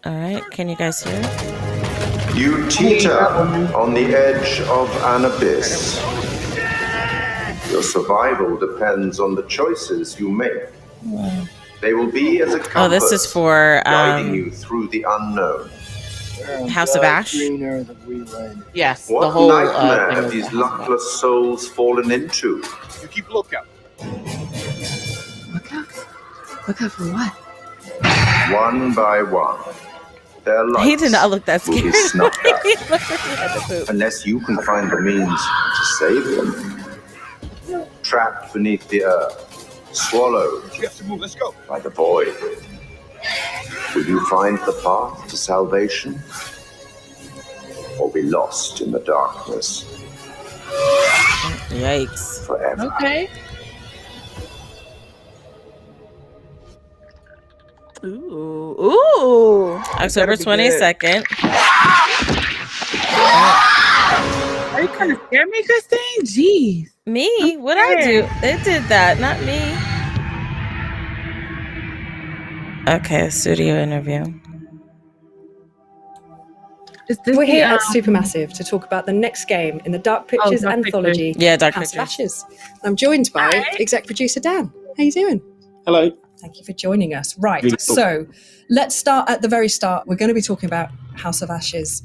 All right, can you guys hear? You teeter on the edge of an abyss. Your survival depends on the choices you make. They will be as a compass. Oh, this is for guiding you through the unknown. House of Ash. Yes, What the whole nightmare thing have is these the House of luckless souls fallen into? You keep lookout. Lookout for what? One by one, their lives He did not look that will scared. be snuffed out. He looked like he had to poop. Unless you can find the means to save them. Trapped beneath the earth, swallowed You have to move. Let's go. by the void. Will you find the path to salvation? Or be lost in the darkness Yikes. forever? Okay. Ooh. October 22nd. Are you kind of scared me, Christine? Jeez. Me? What'd I do? It did that, not me. Okay, studio interview. We're here at Supermassive to talk about the next game in the Dark Pictures Dark anthology, Yeah, Dark House of Pictures. Ashes. I'm joined by exec producer Dan. How you doing? Hello. Thank you for joining us. Right, Really cool. so let's start at the very start. We're going to be talking about House of Ashes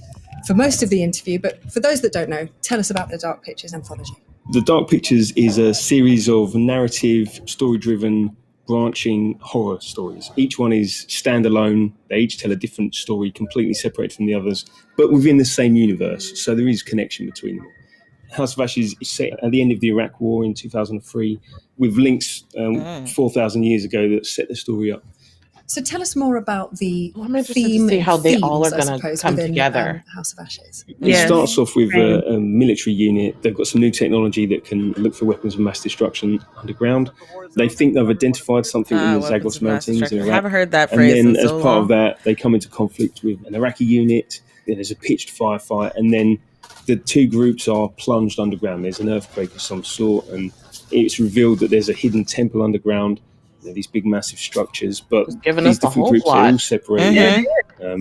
for most of the interview, but for those that don't know, tell us about the Dark Pictures anthology. The Dark Pictures is a series of narrative, story-driven, branching horror stories. Each one is standalone. They each tell a different story, completely separated from the others, but within the same universe. So there is connection between them. House of Ashes is set at the end of the Iraq War in 2003, with links 4,000 years ago that set the story up. So tell us more about the Well, I'm interested theme to see how they themes, all are I going to suppose, come within, together. House of Ashes. It starts off with a military unit. They've got some new technology that can look for weapons of mass destruction underground. They think they've identified something in the Weapons Zagros of mass Mountains in destruction. I Iraq. haven't heard that And phrase then in as so part long. of that, they come into conflict with an Iraqi unit. Then there's a pitched firefight, and then the two groups are plunged underground. There's an earthquake of some sort, and it's revealed that there's a hidden temple underground. These big, massive structures, but Just giving these us the different whole groups plot. are all separated.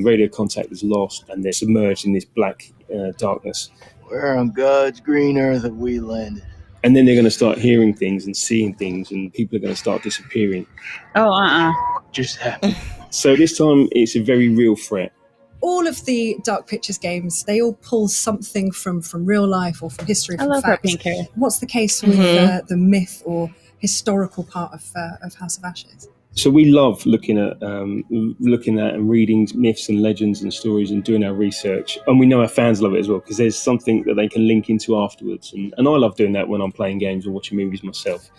Radio contact is lost, and they're submerged in this black darkness. Where on God's green earth have we landed? And then they're going to start hearing things and seeing things, and people are going to start disappearing. Just happened. So this time, it's a very real threat. All of the Dark Pictures games, they all pull something from real life or from history, I from love that facts. pink hair. What's the case with the myth or historical part of House of Ashes? So we love looking at and reading myths and legends and stories and doing our research, and we know our fans love it as well because there's something that they can link into afterwards. And I love doing that when I'm playing games or watching movies myself.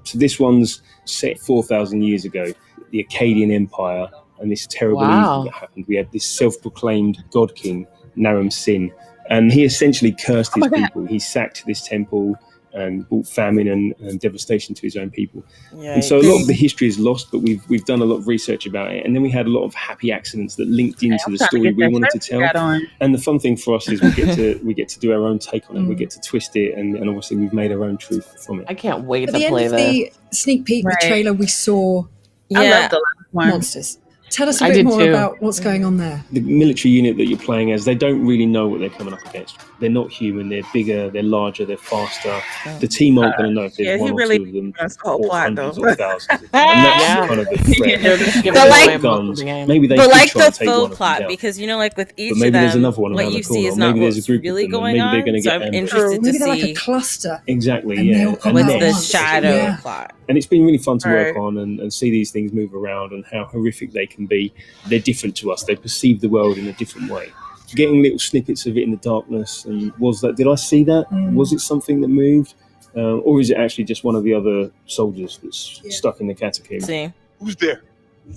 So this one's set 4,000 years ago, the Akkadian Empire, and this terrible evil that happened. We had this self-proclaimed god king, Naram Sin, and he essentially cursed his people. He sacked this temple and brought famine and devastation to his own people. And so a lot of the history is lost, but we've done a lot of research about it. And then we had a lot of happy accidents that linked into the story we wanted to tell. And the fun thing for us is we get to do our own take on it. We get to twist it, and obviously we've made our own truth from it. I can't wait At to the end play of this. the sneak peek, the trailer, we saw I love the last one. monsters. Tell us a I bit did more too. about what's going on there. The military unit that you're playing as, they don't really know what they're coming up against. They're not human. They're bigger, they're larger, they're faster. The team aren't going to know if there's one or two of them, that's the whole or plot, hundreds though. or thousands. And that's kind of the threat. They're just giving But away like- most of guns. the game. Maybe they But could like try the and take one faux of them plot, down. because like with each But maybe of them, there's another one what around you the corner, see is or not maybe there's a what's group of really them, and going maybe they're on. gonna So get I'm ambushed. interested Maybe to they're like a see cluster. Exactly, And they yeah. all come what's out the once. shadow Yeah. plot. And it's been really fun to work Right. on and see these things move around and how horrific they can be. They're different to us. They perceive the world in a different way. Getting little snippets of it in the darkness, and did I see that? Was it something that moved? Or is it actually just one of the other soldiers that's stuck in the catacomb? See, Who's there?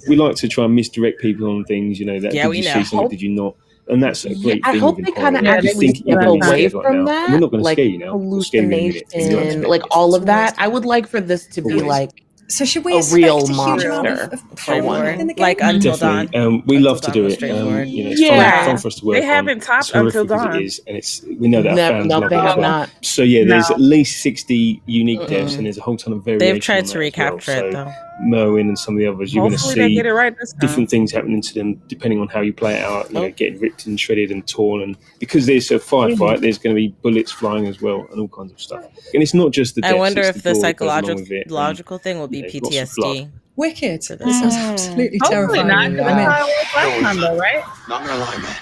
We like to try and misdirect people on things, that Yeah, did we you know. see something, did you not? And that's a great I thing hope within they horror. kind of You actually think you're step gonna be away scared right from now. that, We're not going to like scare you now. We'll scare you in a minute. You're not hallucination, expecting like it. all of that. I would like for this to be Always. like So should we a expect real a huge amount monster of for power one. in the game? like Until Dawn. Definitely. We Until love to Dawn do was it. straightforward. It's Yeah. fun for us to work They on. haven't topped It's horrific Until as Dawn. it is, and we know that our fans no, love they it as have well. not. So yeah, there's No. at least 60 unique deaths, and there's a whole ton of variation. They've tried on to that as well. recapture it, So though. Merwin and some of the others, you're going to Hopefully they see get it right this time. different things happening to them depending on how you play it out. You know, getting ripped and shredded and torn, and because there's a firefight, there's going to be bullets flying as well and all kinds of stuff. And it's not just the deaths, I wonder it's if the gore that goes along with it, psychological thing will be you know, lots of blood. PTSD. Wicked. This sounds absolutely Hopefully terrifying. not. That's how it was last time, though, right? Not gonna lie, man.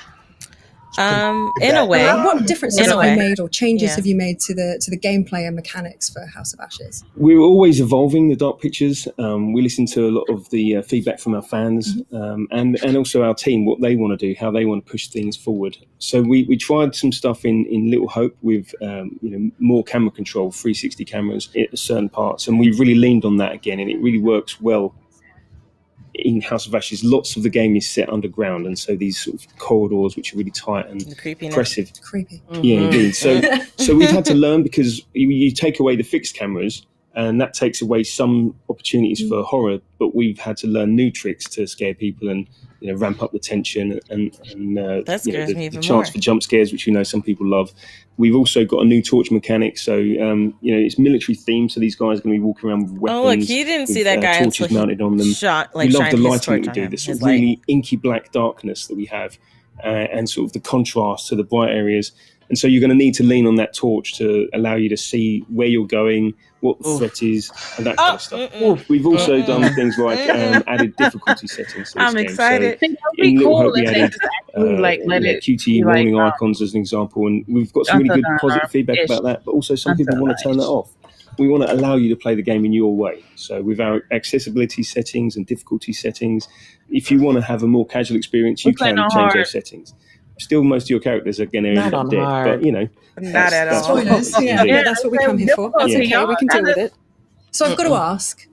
In a way. What differences In a have you way. made or changes Yeah. have you made to the gameplay and mechanics for House of Ashes? We're always evolving the Dark Pictures. We listen to a lot of the feedback from our fans and also our team, what they want to do, how they want to push things forward. So we tried some stuff in Little Hope with more camera control, 360 cameras at certain parts, and we've really leaned on that again, and it really works well. In House of Ashes, lots of the game is set underground, and so these sort of corridors, which are really tight and oppressive. Creepy. Yeah, indeed. So we've had to learn, because you take away the fixed cameras, and that takes away some opportunities for horror. But we've had to learn new tricks to scare people and ramp up the tension and That scares me even the chance more. for jump scares, which we know some people love. We've also got a new torch mechanic, so it's military themed. So these guys are going to be walking around with weapons. Oh, look, you didn't see with, that guy torches until he mounted on them. shot, We love the shined his lighting torch that on we do, him, this his sort of really light. inky black darkness that we have, and sort of the contrast to the bright areas. And so you're going to need to lean on that torch to allow you to see where you're going, what the threat is, and that kind of stuff. We've also done things like added difficulty settings to this I'm game. excited. So That would be in Little cool Hope, we if they added just actually let it QTE be warning like, icons as an example, and we've got some really good positive feedback about that, but also some people want to turn that off. We want to allow you to play the game in your way. So with our accessibility settings and difficulty settings, if you want to have a more casual experience, you can change those settings. Still, most of your characters are going to end up dead, but not at all. Spoilers. Yeah, that's what we come here for. That's okay. We can deal with it. So I've got to ask,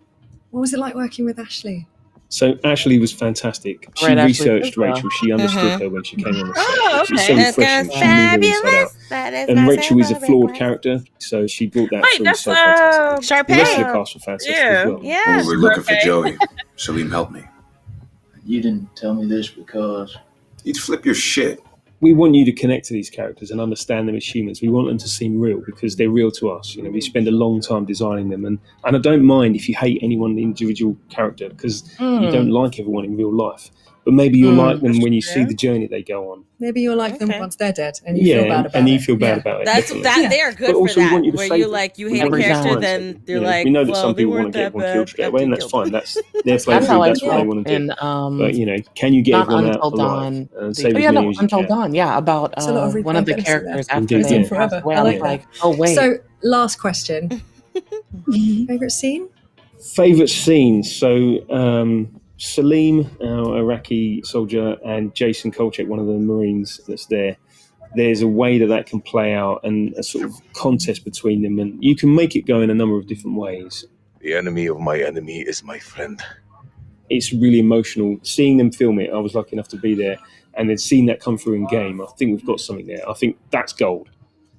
what was it like working with Ashley? So Ashley was fantastic. She researched Rachel. She understood her when she came on the set. Oh, She was okay. so refreshing. She knew her inside out. And Rachel is a flawed character, so she brought that through so fantastic. The rest of the cast were fantastic as well. Yeah. We're looking for Joey. Salim, help me. You didn't tell me this because You'd flip your shit. We want you to connect to these characters and understand them as humans. We want them to seem real because they're real to us. We spend a long time designing them, and I don't mind if you hate any one individual character because you don't like everyone in real life. But maybe you'll like them when you see the journey they go on. Maybe you'll like them once they're dead, and you feel bad about it. and you feel bad about it. That's definitely. they are good But for also we that. want you to Where save you them. you We hate a want you to character, save then them. you're like, we know that well, some they people want weren't to get that everyone bad. killed straight away, and that's fine. That's their That's how playthrough. I That's what they felt want to do. in But can you get not everyone out Until alive Dawn. and save as Yeah, many no, as you Until can? Dawn. Yeah, about It's a lot of one of the replayability characters there. after Indeed, they yeah. passed away. I I like was that. like, oh wait. So, last question. Favorite scene? Favorite scenes. So Salim, our Iraqi soldier, and Jason Kolchak, one of the Marines that's there. There's a way that can play out, and a sort of contest between them, and you can make it go in a number of different ways. The enemy of my enemy is my friend. It's really emotional. Seeing them film it, I was lucky enough to be there, and then seeing that come through in game, I think we've got something there. I think that's gold.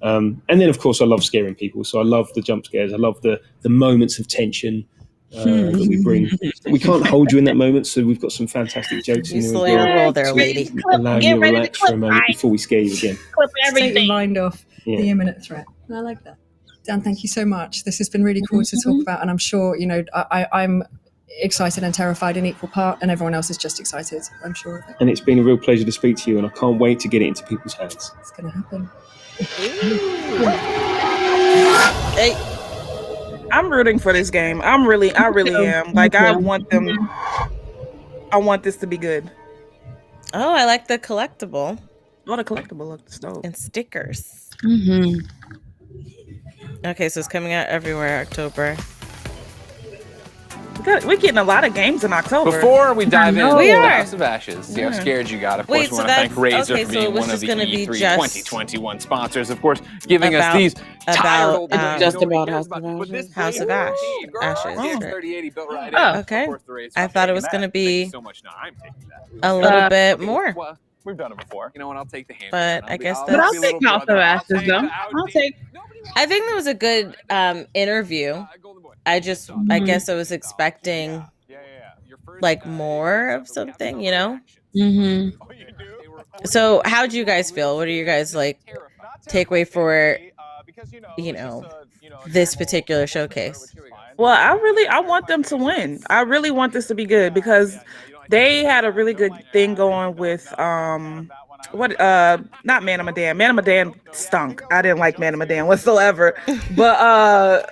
And then, of course, I love scaring people. So I love the jump scares. I love the moments of tension that we bring. We can't hold you in that moment, so we've got some fantastic jokes in You there slow as your well. roll there, lady. Allow you to relax for a moment before we scare you again. Clip Take your everything. mind off the imminent threat. I like that. Dan, thank you so much. This has been really cool to talk about, and I'm sure, I'm excited and terrified in equal part, and everyone else is just excited, I'm sure of it. And it's been a real pleasure to speak to you, and I can't wait to get it into people's hands. It's going to happen. Hey. I'm rooting for this game. I really am. Like, I want this to be good. Oh, I like the collectible. What a collectible looks dope. And stickers. Mm-hmm. Okay, so it's coming out everywhere October. We're getting a lot of games in October. Before we dive into We are. House of Ashes, see how scared you got. Of course, Wait, we so want to thank that's- Razer okay, for so being it was one of just the gonna be E3 just 2021 sponsors. Of course, giving us these about, just about House House of Ashes. Ashes. Right. 3080 built right Oh, in. okay. Of course, the Razer I thought it was taking going to that. Thank you be so much. No, I'm taking that. a little bit Okay, more. well, we've done it before. You know what? I'll take the hand. But I guess But I'll that's... take House of Ashes, though. I'll take... I think that was a good interview. I guess I was expecting like more of something, Mm-hmm. So how'd you guys feel? What are you guys like takeaway for this particular showcase? Well, I want them to win. I really want this to be good because they had a really good thing going with not Man of Medan. Man of Medan stunk. I didn't like Man of Medan whatsoever. But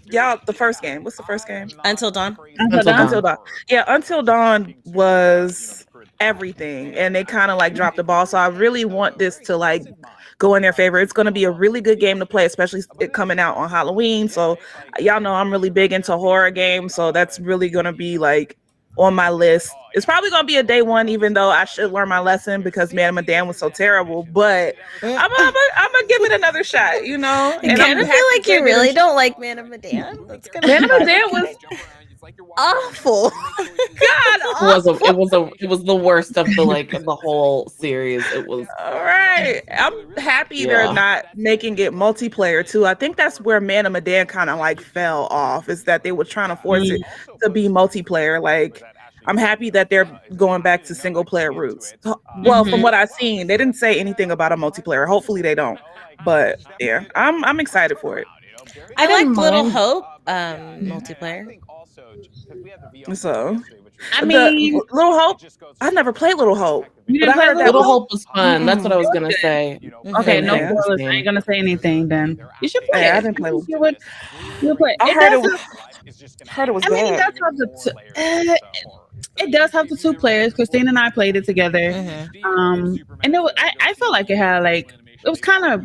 y'all, the first game. What's the first game? Until Dawn. Until Dawn. Yeah, Until Dawn was everything, and they kind of like dropped the ball. So I really want this to like go in their favor. It's going to be a really good game to play, especially it coming out on Halloween. So y'all know I'm really big into horror games, so that's really going to be like on my list. It's probably going to be a day one, even though I should learn my lesson because Man of Medan was so terrible. But I'm gonna give it another shot, you know. And I feel like you really don't like Man of Medan. Man of Medan was awful. God, awful. It was the worst of the whole series. It was all right. I'm happy they're not making it multiplayer too. I think that's where Man of Medan kind of like fell off, is that they were trying to force it to be multiplayer. Like, I'm happy that they're going back to single player roots. Well, from what I've seen, they didn't say anything about a multiplayer. Hopefully they don't. But yeah, I'm excited for it. I like Little Hope multiplayer. So I mean, Little Hope. I never played Little Hope. You didn't play Little Hope was fun. That's what I was gonna say. Okay, no spoilers. I ain't gonna say anything then. You should play it. I didn't play. You play. I heard it was I mean, bad. it does have the two players. Christine and I played it together. And it was, I felt like it had like, it was kind of,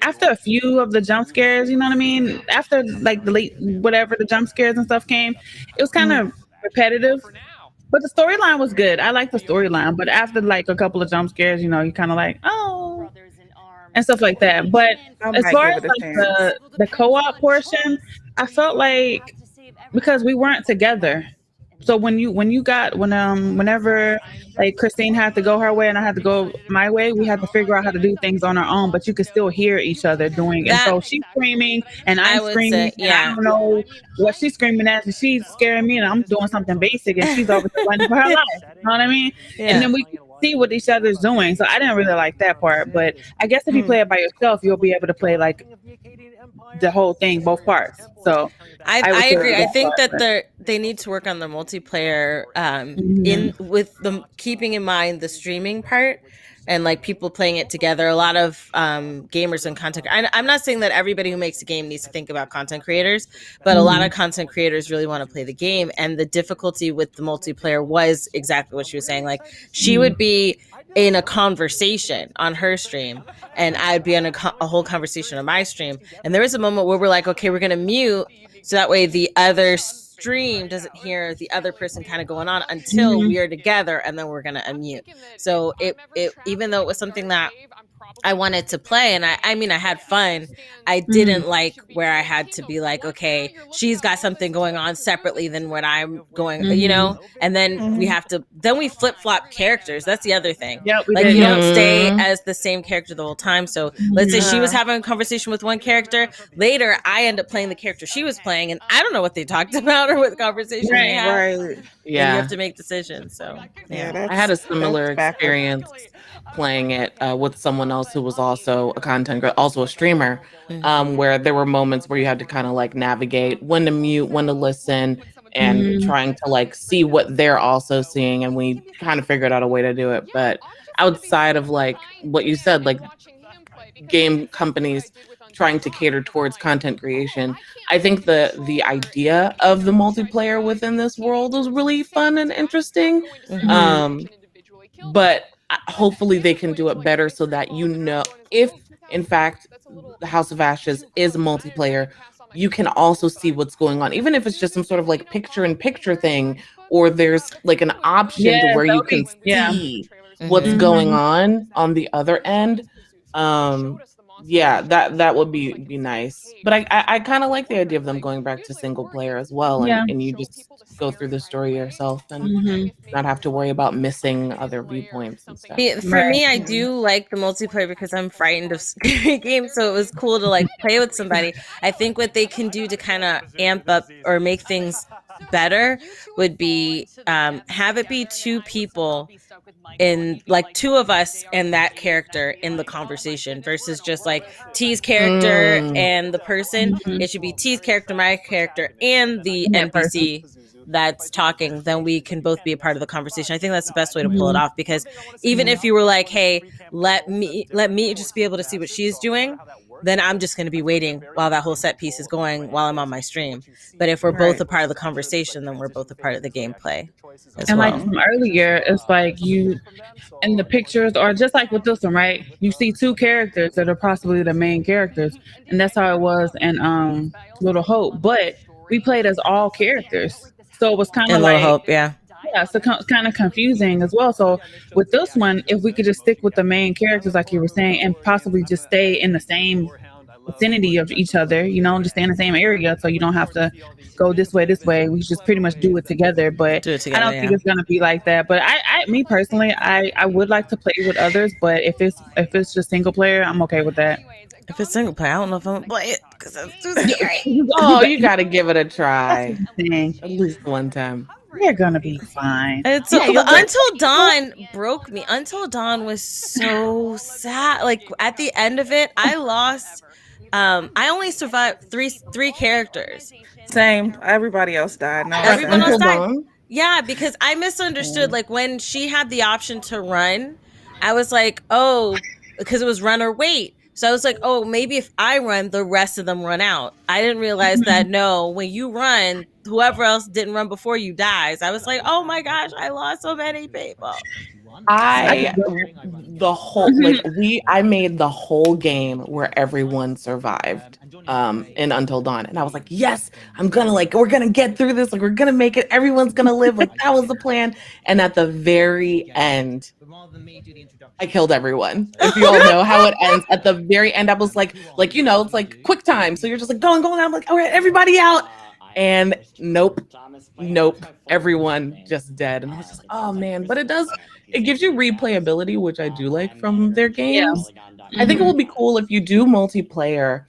after a few of the jump scares, you know what I mean? After like the late whatever the jump scares and stuff came, it was kind of repetitive. But the storyline was good. I like the storyline. But after like a couple of jump scares, you know, you kind of like, oh, and stuff like that. But as far as like the co-op portion, I felt like because we weren't together. So whenever like Christine had to go her way and I had to go my way, we had to figure out how to do things on our own, but you could still hear each other doing. And so she's screaming and I'm screaming. And I don't know what she's screaming at, and she's scaring me, and I'm doing something basic, and she's over there running for her life. You know what I mean? Yeah. And then we see what each other's doing. So I didn't really like that part, but I guess if you play it by yourself, you'll be able to play like the whole thing, both parts. So I agree. I think that they need to work on the multiplayer in with them keeping in mind the streaming part and like people playing it together. A lot of gamers and content. I'm not saying that everybody who makes a game needs to think about content creators, but a lot of content creators really want to play the game. And the difficulty with the multiplayer was exactly what she was saying. Like she would be in a conversation on her stream and I'd be on a whole conversation on my stream. And there was a moment where we're like, okay, we're going to mute so that way the other stream doesn't hear the other person kind of going on until we are together, and then we're going to unmute. So it even though it was something that I wanted to play and I mean I had fun, I didn't like where I had to be like, okay, she's got something going on separately than what I'm going, you know, and then we flip-flop characters. That's the other thing. Like you don't stay as the same character the whole time. So let's say she was having a conversation with one character, later I end up playing the character she was playing and I don't know what they talked about or what the conversation they had. Yeah, you have to make decisions. So yeah, I had a similar experience playing it with someone else who was also a content creator, also a streamer, where there were moments where you had to kind of like navigate when to mute, when to listen, and trying to like see what they're also seeing, and we kind of figured out a way to do it. But outside of like what you said, like game companies trying to cater towards content creation, I think the idea of the multiplayer within this world is really fun and interesting. But hopefully they can do it better so that, you know, if in fact the House of Ashes is multiplayer, you can also see what's going on, even if it's just some sort of like picture-in-picture thing, or there's like an option to where you can see what's going on the other end. That would be nice. But I kind of like the idea of them going back to single player as well, and you just go through the story yourself and not have to worry about missing other viewpoints and stuff. For me, I do like the multiplayer because I'm frightened of scary games, so it was cool to like play with somebody. I think what they can do to kind of amp up or make things better would be have it be two people in like two of us and that character in the conversation versus just like T's character and the person. It should be T's character, my character, and the That person. NPC that's talking. Then we can both be a part of the conversation. I think that's the best way to pull it off, because even if you were like, hey, let me just be able to see what she's doing, then I'm just going to be waiting while that whole set piece is going while I'm on my stream. But if we're both a part of the conversation, then we're both a part of the gameplay as And well. like from earlier, it's like you in the pictures, or just like with this one, right? You see two characters that are possibly the main characters, and that's how it was in Little Hope. But we played as all characters, so it was kind of Little like Hope, yeah. Yeah, so kind of confusing as well. So with this one, if we could just stick with the main characters, like you were saying, and possibly just stay in the same vicinity of each other, you know, just stay in the same area, so you don't have to go this way. We just pretty much do it together. But I don't think it's gonna be like that. But me personally, I would like to play with others. But if it's just single player, I'm okay with that. If it's single player, I don't know if I'm gonna play it because it's too scary. Oh, you gotta give it a try. At least one time. You're gonna be fine. It's Until Dawn broke me. Until Dawn was so sad. Like at the end of it, I lost. I only survived three characters. Same. Everybody else died. No, everyone else died. Yeah, because I misunderstood. Like when she had the option to run, I was like, oh, because it was run or wait. So I was like, oh, maybe if I run, the rest of them run out. I didn't realize that, no, when you run, whoever else didn't run before you dies. I was like, oh my gosh, I lost so many people. I made the whole game where everyone survived in Until Dawn. And I was like, yes, we're gonna get through this. Like, we're gonna make it. Everyone's gonna live. Like, that was the plan. And at the very end, I killed everyone. If you all know how it ends, at the very end, I was like, it's like quick time. So you're just like going. I'm like, all right, everybody out. And nope, everyone just dead. And I was just like, oh man. But it gives you replayability, which I do like from their games. Yeah. I think it will be cool if you do multiplayer,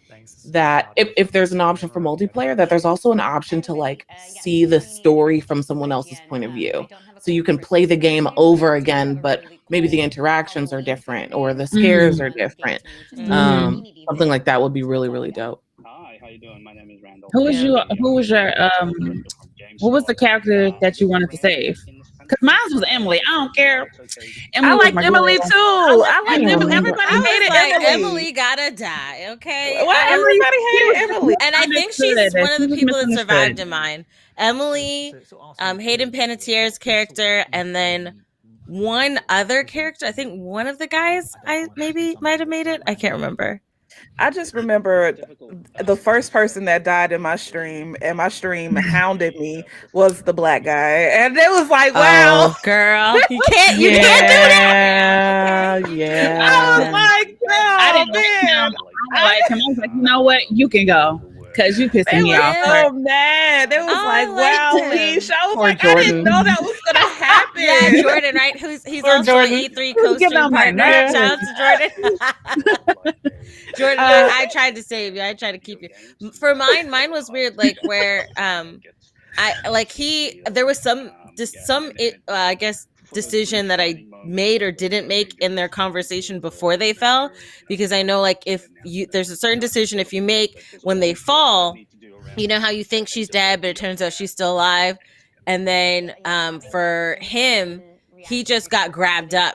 that if there's an option for multiplayer, that there's also an option to like see the story from someone else's point of view. So you can play the game over again, but maybe the interactions are different or the scares are different. Something like that would be really, really dope. Hi, how you doing? My name is Randall. What was the character that you wanted to save? Because mine was Emily. I don't care. I like Emily too. I like Emily. Everybody hated Emily. Emily gotta die. Okay. Why everybody hated Emily? And I think she's one of the people that survived in mine. Emily, Hayden Panettiere's character, and then one other character. I think one of the guys I maybe might have made it. I can't remember. I just remember the first person that died in my stream, and my stream hounded me, was the black guy, and it was like, wow, oh, girl, you can't do that. Yeah. I was like, oh, I was like, you know what, you can go. Because you pissing me off. Oh man, they was like, wow, Leash. I was like, Jordan. I didn't know that was gonna happen. Yeah, Jordan, right? He's also Jordan. An E3 co-stream partner. Shout out to Jordan. Jordan, I tried to save you. I tried to keep you. For mine was weird, like where there was some I guess decision that I made or didn't make in their conversation before they fell, because I know like there's a certain decision if you make when they fall, you know how you think she's dead but it turns out she's still alive, and then for him, he just got grabbed up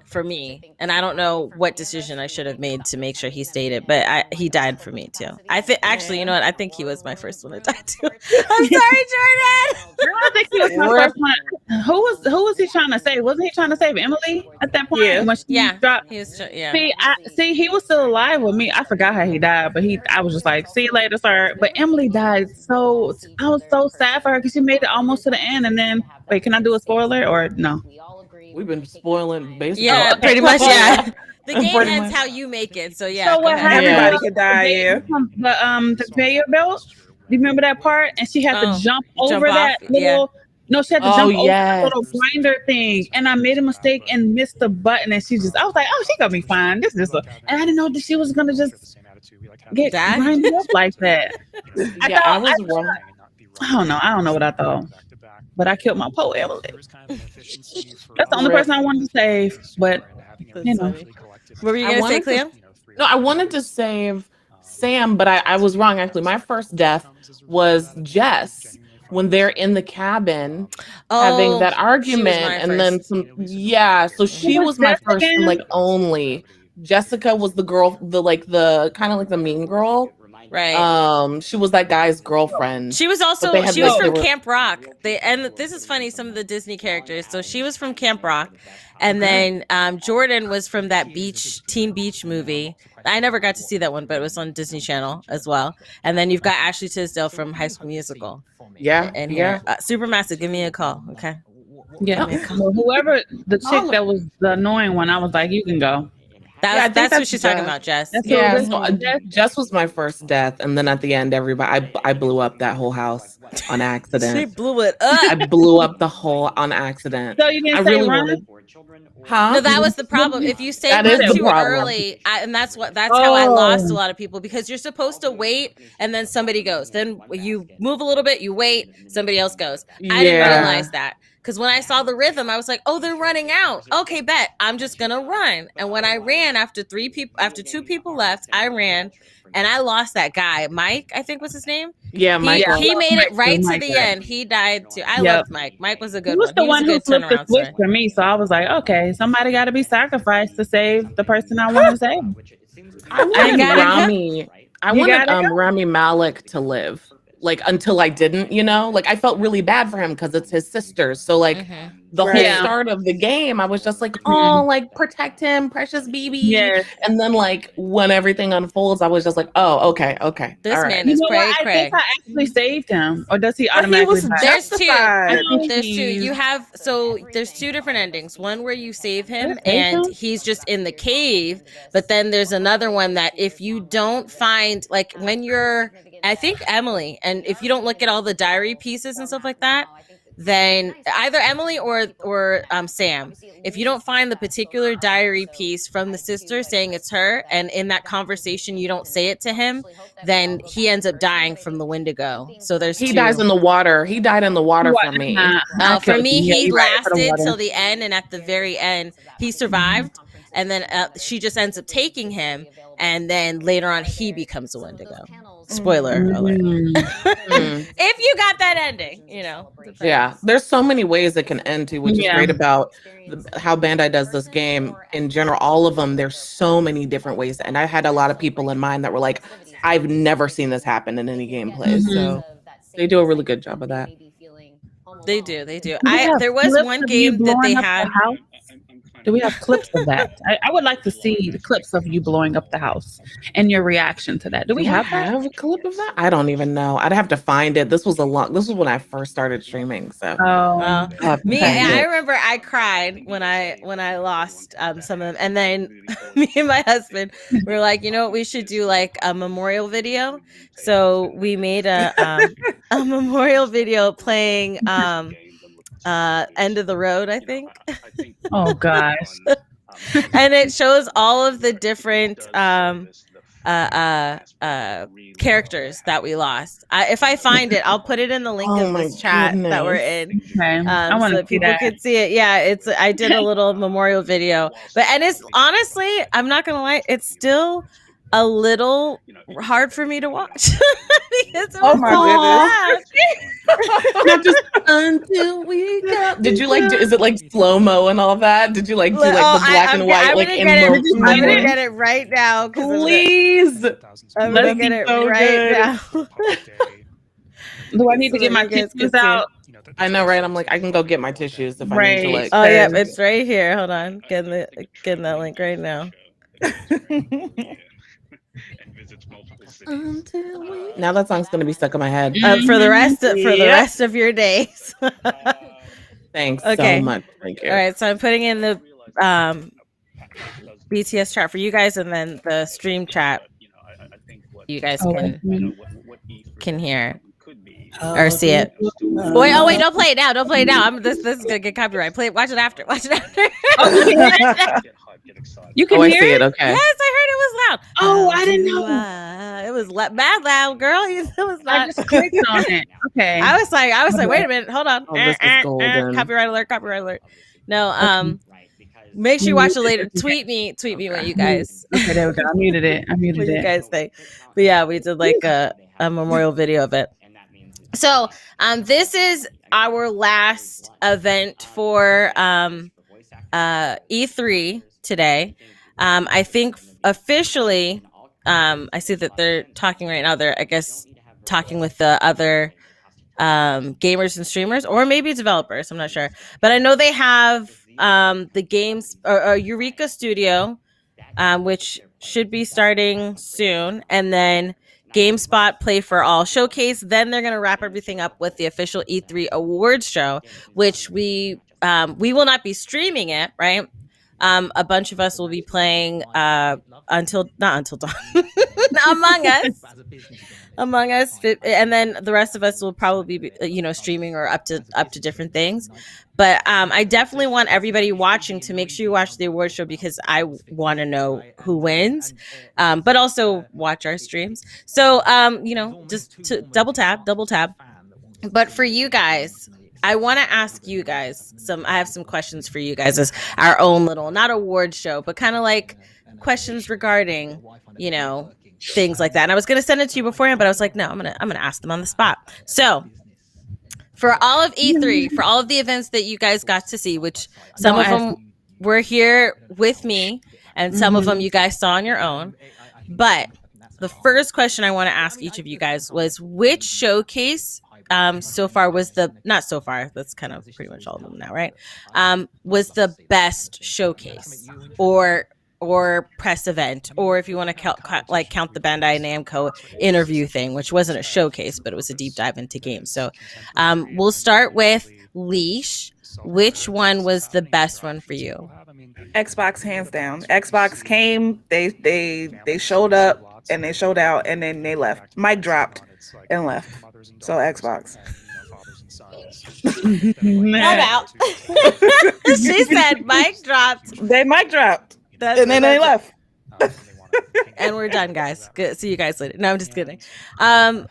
for me, and I don't know what decision I should have made to make sure he stayed it, but he died for me too. Actually, you know what? I think he was my first one to die too. I'm sorry, Jordan. I think he was my first one. Who was he trying to save? Wasn't he trying to save Emily at that point? Yeah. When she dropped? He was. Yeah. See, he was still alive with me. I forgot how he died, but I was just like, see you later, sir. But Emily died, so I was so sad for her because she made it almost to the end, and then wait, can I do a spoiler or no? We've been spoiling basically. Yeah, pretty much. Yeah, the game ends how you make it. So yeah. So what happened? Everybody could die. Yeah. The conveyor belt. Do you remember that part? And she had to jump over that little. Yeah. No, she had to jump over that little grinder thing. And I made a mistake and missed the button. And I was like, oh, she gonna be fine. And I didn't know that she was gonna just get grinded up like that. I was wrong. I don't know what I thought. But I killed my Poe Emily. That's the only Rip. person I wanted to save. But you know. What were you gonna say, Cleo? No, I wanted to save Sam, but I was wrong actually. My first death was Jess when they're in the cabin having that argument, and then some. Yeah, so she was my Jess first and again? like only. Jessica was the girl, the kind of like the mean girl. Right. She was that guy's girlfriend. She was also But she was from they were- Camp Rock. And this is funny, some of the Disney characters. So she was from Camp Rock, and then Jordan was from that Teen Beach movie. I never got to see that one, but it was on Disney Channel as well. And then you've got Ashley Tisdale from High School Musical. Yeah, and here, Supermassive, give me a call, okay? Yeah. Well, whoever the chick that was the annoying one, I was like, you can go. That's what she's talking about, Jess. Yeah, so Jess was my first death, and then at the end, everybody, I blew up that whole house on accident. She blew it up. I blew up the whole on accident. So you didn't I say really run? wanted. Huh? No, that was the problem. If you say That run is the too problem. early, and that's how I lost a lot of people, because you're supposed to wait and then somebody goes. Then you move a little bit, you wait, somebody else goes. I didn't Yeah. realize that. Because when I saw the rhythm, I was like, "Oh, they're running out. Okay, bet I'm just gonna run." And when I ran after two people left, I ran, and I lost that guy, Mike. I think was his name. Yeah, Mike. He made it right to Mike the died. end. He died too. I Yep. loved Mike. Mike was a good He was one. the He was one a who good flipped the turnaround switch story. for me. So I was like, okay, somebody got to be sacrificed to save the person I want to save. I wanted You gotta go. Rami Malek to live. Like until I didn't, like I felt really bad for him because it's his sister. So like the whole Right. start of the game, I was just like, oh, like protect him, precious baby. Yes. And then like when everything unfolds, I was just like, oh, okay. This all man right. is You know what? I Craig. think I actually saved him. Or does he But he automatically was die? There's two. justified. There's two. You have there's two different endings. One where you save him Did I save and him? he's just in the cave, but then there's another one that if you don't find, like when you're, I think Emily, and if you don't look at all the diary pieces and stuff like that, then either Emily or Sam, if you don't find the particular diary piece from the sister saying it's her, and in that conversation you don't say it to him, then he ends up dying from the Wendigo. So there's He two. dies in the water. He died in the water for me. For me, Yeah, he you're right, for the lasted water. till the end, and at the very end, he survived. And then she just ends up taking him, and then later on, he becomes a Wendigo. Spoiler alert! If you got that ending, Yeah, there's so many ways it can end too, which is Yeah. great about how Bandai does this game in general. All of them, there's so many different ways, and I had a lot of people in mind that were like, "I've never seen this happen in any gameplay." So they do a really good job of that. They do. Do we have There was clips one of you game that they blowing up the had. house? Do we have clips of that? I would like to see the clips of you blowing up the house and your reaction to that. Do we Do I have that? have a clip of that? I don't even know. I'd have to find it. This was when I first started streaming. So Oh, I'll have to Me, find I it. remember I cried when I lost some of them, and then me and my husband were like, you know what, we should do like a memorial video. So we made a memorial video playing End of the Road, I think. oh gosh. And it shows all of the different characters that we lost. If I find it, I'll put it in the link Oh of my this chat that we're in. Okay. I want So to that see people that. can see it. Yeah, I did a little memorial video, and it's honestly, I'm not gonna lie, it's still a little hard for me to watch because it was my so fast. Not just until we go. Did you like? Is it like slow mo and all that? Did you like do like the black and white like in I'm motion? gonna get it right now. Please. I'm That'd gonna be get it so right good. now. Do I need to So get my that you guys tissues can see. out? I know, right? I'm like, I can go get my tissues if I need to. Right. Like, Oh yeah, it's right here. Hold on, getting that link right now. now that song's gonna be stuck in my head. For the rest of your days. Thanks Okay. so much. Thank you. All right, so I'm putting in the BTS chat for you guys, and then the stream chat. You guys can hear or see it. Wait, don't play it now. Don't play it now. This is gonna get copyright. Play it. Watch it after. Watch it after. You can I hear see it? it. Okay. Yes, I heard it was loud. Oh, I didn't know. It was bad loud, girl. It was I not. just clicked on it. Okay. I was like, wait a minute, hold on. Oh, this is golden. Copyright alert. No, make sure you watch it later. Tweet me what you guys. Okay, there we go. I muted it. What you guys think? But yeah, we did like a memorial video of it. So, this is our last event for E3 today. I think officially, I see that they're talking right now. They're, I guess, talking with the other gamers and streamers, or maybe developers. I'm not sure, but I know they have the games or Eureka Studio, which should be starting soon, and then GameSpot Play for All Showcase. Then they're going to wrap everything up with the official E3 awards show, which we will not be streaming it, right? A bunch of us will be playing not until dawn Among Us, and then the rest of us will probably be streaming or up to different things. But I definitely want everybody watching to make sure you watch the award show, because I want to know who wins, but also watch our streams. So just to double tap. But for you guys, I want to ask you guys I have some questions for you guys as our own little, not award show, but kind of like questions regarding, things like that. And I was going to send it to you beforehand, but I was like, no, I'm going to ask them on the spot. So for all of E3, for all of the events that you guys got to see, which some of them were here with me and some of them you guys saw on your own. But the first question I want to ask each of you guys was, which showcase so far was not so far, that's kind of pretty much all of them now, right? Was the best showcase or press event, or if you want to count the Bandai Namco interview thing, which wasn't a showcase, but it was a deep dive into games. So we'll start with Leash. Which one was the best one for you? Xbox, hands down. Xbox came, they showed up and they showed out, and then they left. Mic dropped and left. So Xbox. I'm out. She said mic dropped. They mic dropped. And then they left. And we're done, guys. Good. See you guys later. No, I'm just kidding. I'll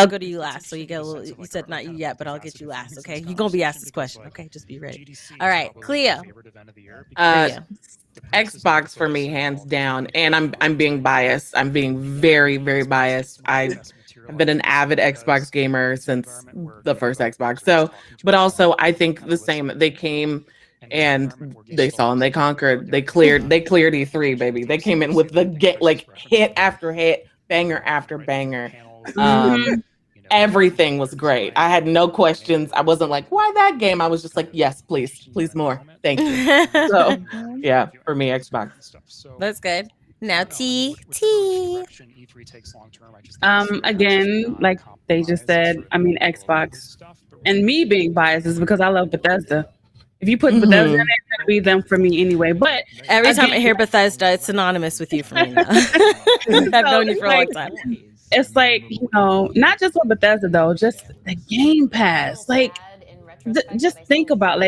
go to you last. So you get a little. You said not you yet, but I'll get you last. Okay, you're gonna be asked this question. Okay, just be ready. All right, Cleo. Xbox for me, hands down. And I'm being biased. I'm being very, very biased. I've been an avid Xbox gamer since the first Xbox. So, but also I think the same. They came and they saw and they conquered. They cleared E3, baby. They came in with the hit after hit, banger after banger. Everything was great. I had no questions. I wasn't like, why that game? I was just like, yes, please more. Thank you. So yeah, for me, Xbox. That's good. Now T. Again, like they just said, I mean Xbox. And me being biased is because I love Bethesda. If you put Bethesda in there, it's gonna be them for me anyway. But every time I hear Bethesda, it's synonymous with you for me now. I've known you for a long time. It's like, not just with Bethesda though, just the Game Pass. Like, just think about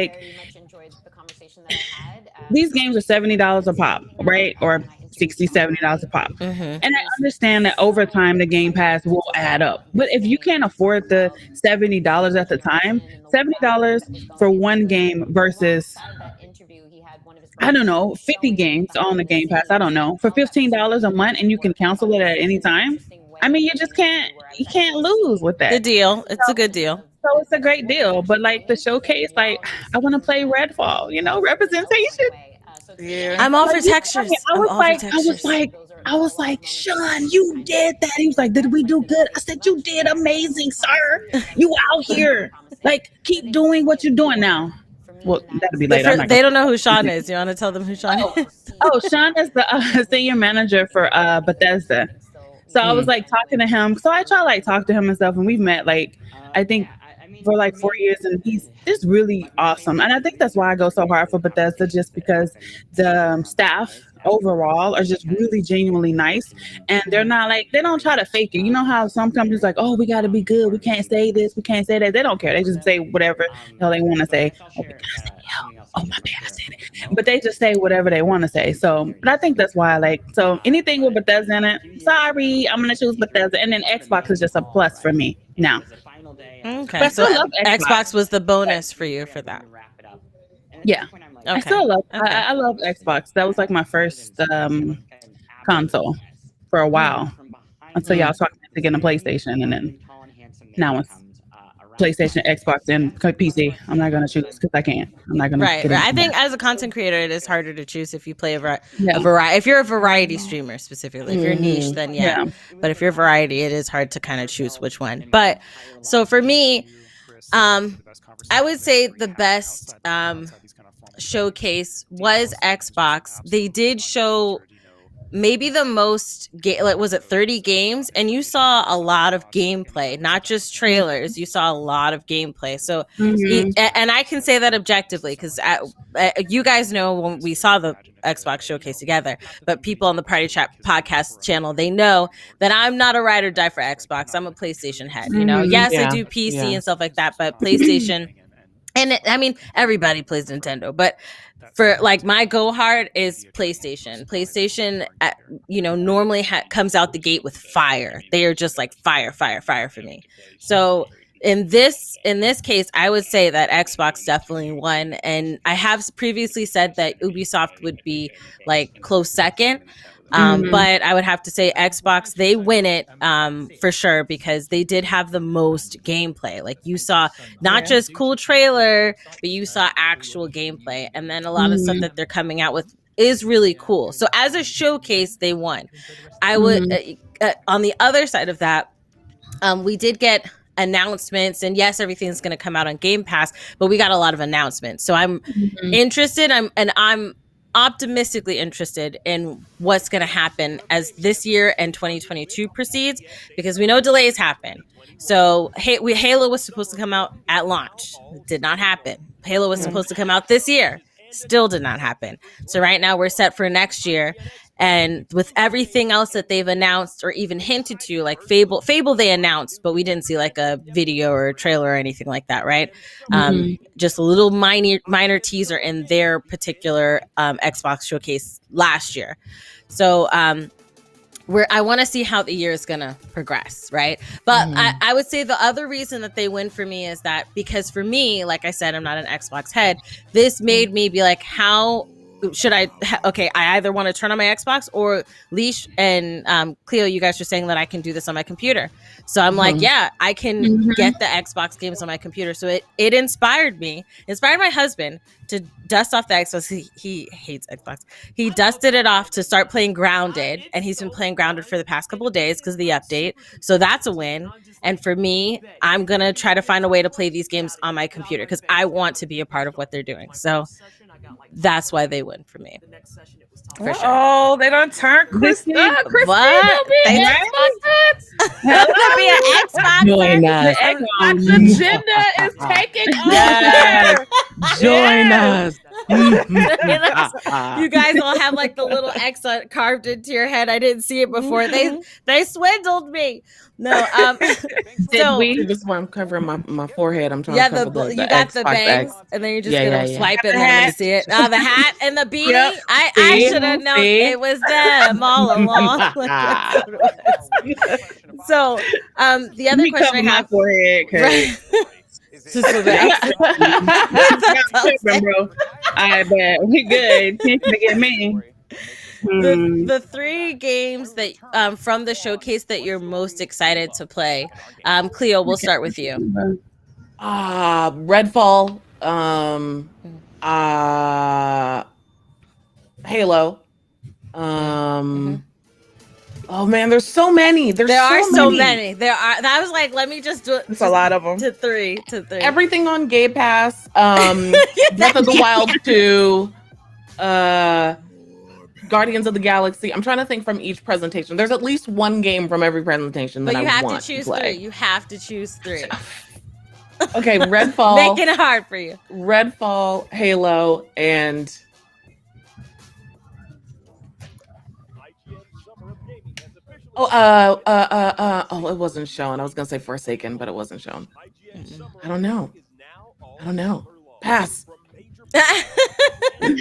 these games are $70 a pop, right? Or $60, $70 a pop. And I understand that over time the Game Pass will add up. But if you can't afford the $70 at the time, $70 for one game versus, I don't know, 50 games on the Game Pass, I don't know, for $15 a month, and you can cancel it at any time. I mean, you can't lose with that. Good deal. It's a good deal. So it's a great deal. But like the showcase, like I want to play Redfall, representation. Yeah. I'm all for textures. I was like, Sean, you did that. He was like, did we do good? I said, you did amazing, sir. You out here. Like, keep doing what you're doing now. Well, that'll be later. They don't know who Sean is. You want to tell them who Sean is? Sean is the senior manager for Bethesda. So I was like talking to him. So I try to like talk to him and stuff, and we've met like I think for like 4 years, and he's just really awesome. And I think that's why I go so hard for Bethesda, just because the staff overall are just really genuinely nice, and they're not like, they don't try to fake it. You know how some companies like, oh, we got to be good, we can't say this, we can't say that. They don't care. They just say whatever they want to say. Oh my bad, I said it. but they just say whatever they want to say. So, but I think that's why I like. So anything with Bethesda in it, sorry, I'm gonna choose Bethesda, and then Xbox is just a plus for me now. Okay, But I so still love Xbox was the bonus for you for that. Yeah, I Okay. still love. Okay. I love Xbox. That was like my first console for a while until y'all talking to getting a PlayStation, and then now it's PlayStation, Xbox, and PC. I'm not gonna choose because I can't. I'm not gonna. Right. I think that. as a content creator, it is harder to choose if you play a Yeah. variety. If you're a variety streamer specifically, if you're niche, then yeah. But if you're variety, it is hard to kind of choose which one. But so for me, I would say the best showcase was Xbox. They did show maybe the most like, was it 30 games, and you saw a lot of gameplay, not just trailers. You saw a lot of gameplay. So and I can say that objectively because you guys know when we saw the Xbox showcase together, but people on the Party Chat podcast channel, they know that I'm not a ride or die for Xbox. I'm a PlayStation head, you know. Yes, I do PC and stuff like that, but PlayStation and I mean everybody plays Nintendo, but for like my go hard is PlayStation, you know, normally comes out the gate with fire. They are just like fire for me. So in this case, I would say that Xbox definitely won, and I have previously said that Ubisoft would be like close second. But I would have to say Xbox, they win it for sure because they did have the most gameplay. Like you saw not just cool trailer, but you saw actual gameplay. And then a lot of stuff that they're coming out with is really cool. So as a showcase, they won. I would, on the other side of that, we did get announcements, and yes, everything's going to come out on Game Pass, but we got a lot of announcements. So I'm interested. I'm optimistically interested in what's going to happen as this year and 2022 proceeds, because we know delays happen. So Halo was supposed to come out at launch. It did not happen. Halo was supposed to come out this year. Still did not happen. So right now we're set for next year. And with everything else that they've announced or even hinted to, like Fable they announced, but we didn't see like a video or a trailer or anything like that, right? Just a little minor teaser in their particular Xbox showcase last year. So I want to see how the year is going to progress, right? But I would say the other reason that they win for me is that because for me, like I said, I'm not an Xbox head. This made me be like, how should I? Okay, I either want to turn on my Xbox or Leash and Cleo, you guys are saying that I can do this on my computer. So I'm like, yeah, I can get the Xbox games on my computer. So it inspired my husband to dust off the Xbox. He hates Xbox. He dusted it off to start playing Grounded, and he's been playing Grounded for the past couple of days because of the update. So that's a win. And for me, I'm going to try to find a way to play these games on my computer because I want to be a part of what they're doing. So that's why they win for me. For sure. Oh, they don't turn Christine. What? They gonna be an Xbox. Join The us. Xbox agenda is taking Yes. over. Join us. You guys all have like the little X carved into your head. I didn't see it before. They swindled me. No, so this is why I'm covering my forehead. I'm trying to cover the you got the Xbox bangs, X. and then you're just gonna swipe it and then you see it. The hat and the beanie. Yep. I should have known it was them all along. So, the other question I have, forehead, bro. I bet we good. Can't forget me. the three games that from the showcase that you're most excited to play. Cleo, we'll start with you. Redfall, Halo. Oh man, there's so many. There are so many. That was like, let me just do it. It's a lot of them. To three. Everything on Game Pass. Breath of the Wild 2. Guardians of the Galaxy. I'm trying to think from each presentation. There's at least one game from every presentation that I want to play. But you have to choose three. You have to choose three. Okay, Redfall. Making it hard for you. Redfall, Halo, and it wasn't shown. I was gonna say Forsaken, but it wasn't shown. I don't know. Pass. I'm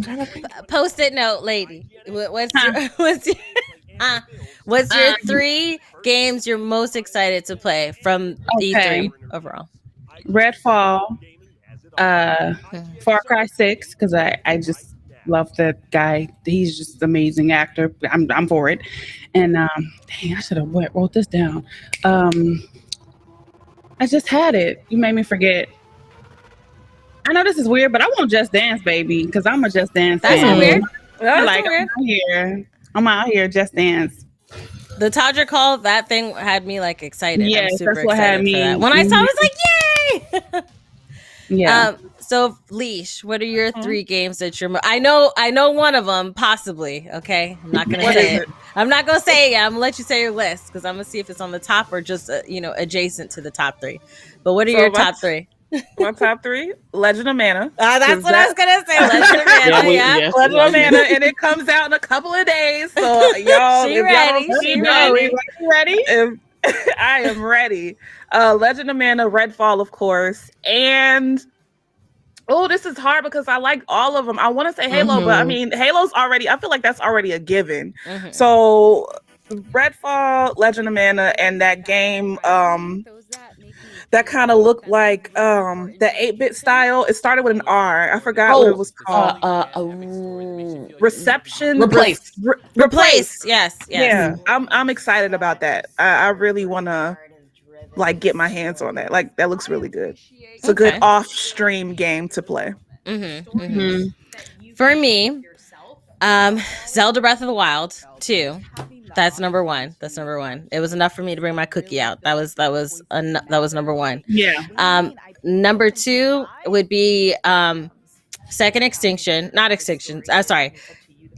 trying to think. Post-it note, lady. What's your 3 games you're most excited to play from E3 overall? Redfall, Far Cry 6, because I just love that guy. He's just an amazing actor. I'm for it. And dang, I should have wrote this down. I just had it. You made me forget. I know this is weird, but I want Just Dance, baby, because I'm a Just Dance That's fan. weird. I'm out here, Just Dance. The Todger Call, that thing had me like excited. Yes, I'm super that's what excited had me. for that. When I saw it, I was like, yay! Yeah. So Leash, what are your 3 games that you're? I know one of them, possibly. Okay, I'm not gonna say it. I'm not gonna say it. I'm gonna let you say your list because I'm gonna see if it's on the top or just adjacent to the top 3. But what are your top 3? My top 3, Legend of Mana. That's what I was gonna say. Legend of Mana, yeah. Legend of Mana, and it comes out in a couple of days. So y'all, She ready? I am ready. Legend of Mana, Redfall, of course, and this is hard because I like all of them. I want to say Halo, but I mean Halo's already. I feel like that's already a given. So Redfall, Legend of Mana, and that game. That kind of looked like the 8-bit style. It started with an R. I forgot what it was called. Reception. Replace. Yes. Yeah, I'm excited about that. I really want to like get my hands on that. Like that looks really good. It's a good off-stream game to play. For me, Zelda Breath of the Wild 2. That's number 1. It was enough for me to bring my cookie out. That was number 1. Yeah. Number 2 would be Second Extinction, not Extinction. Sorry.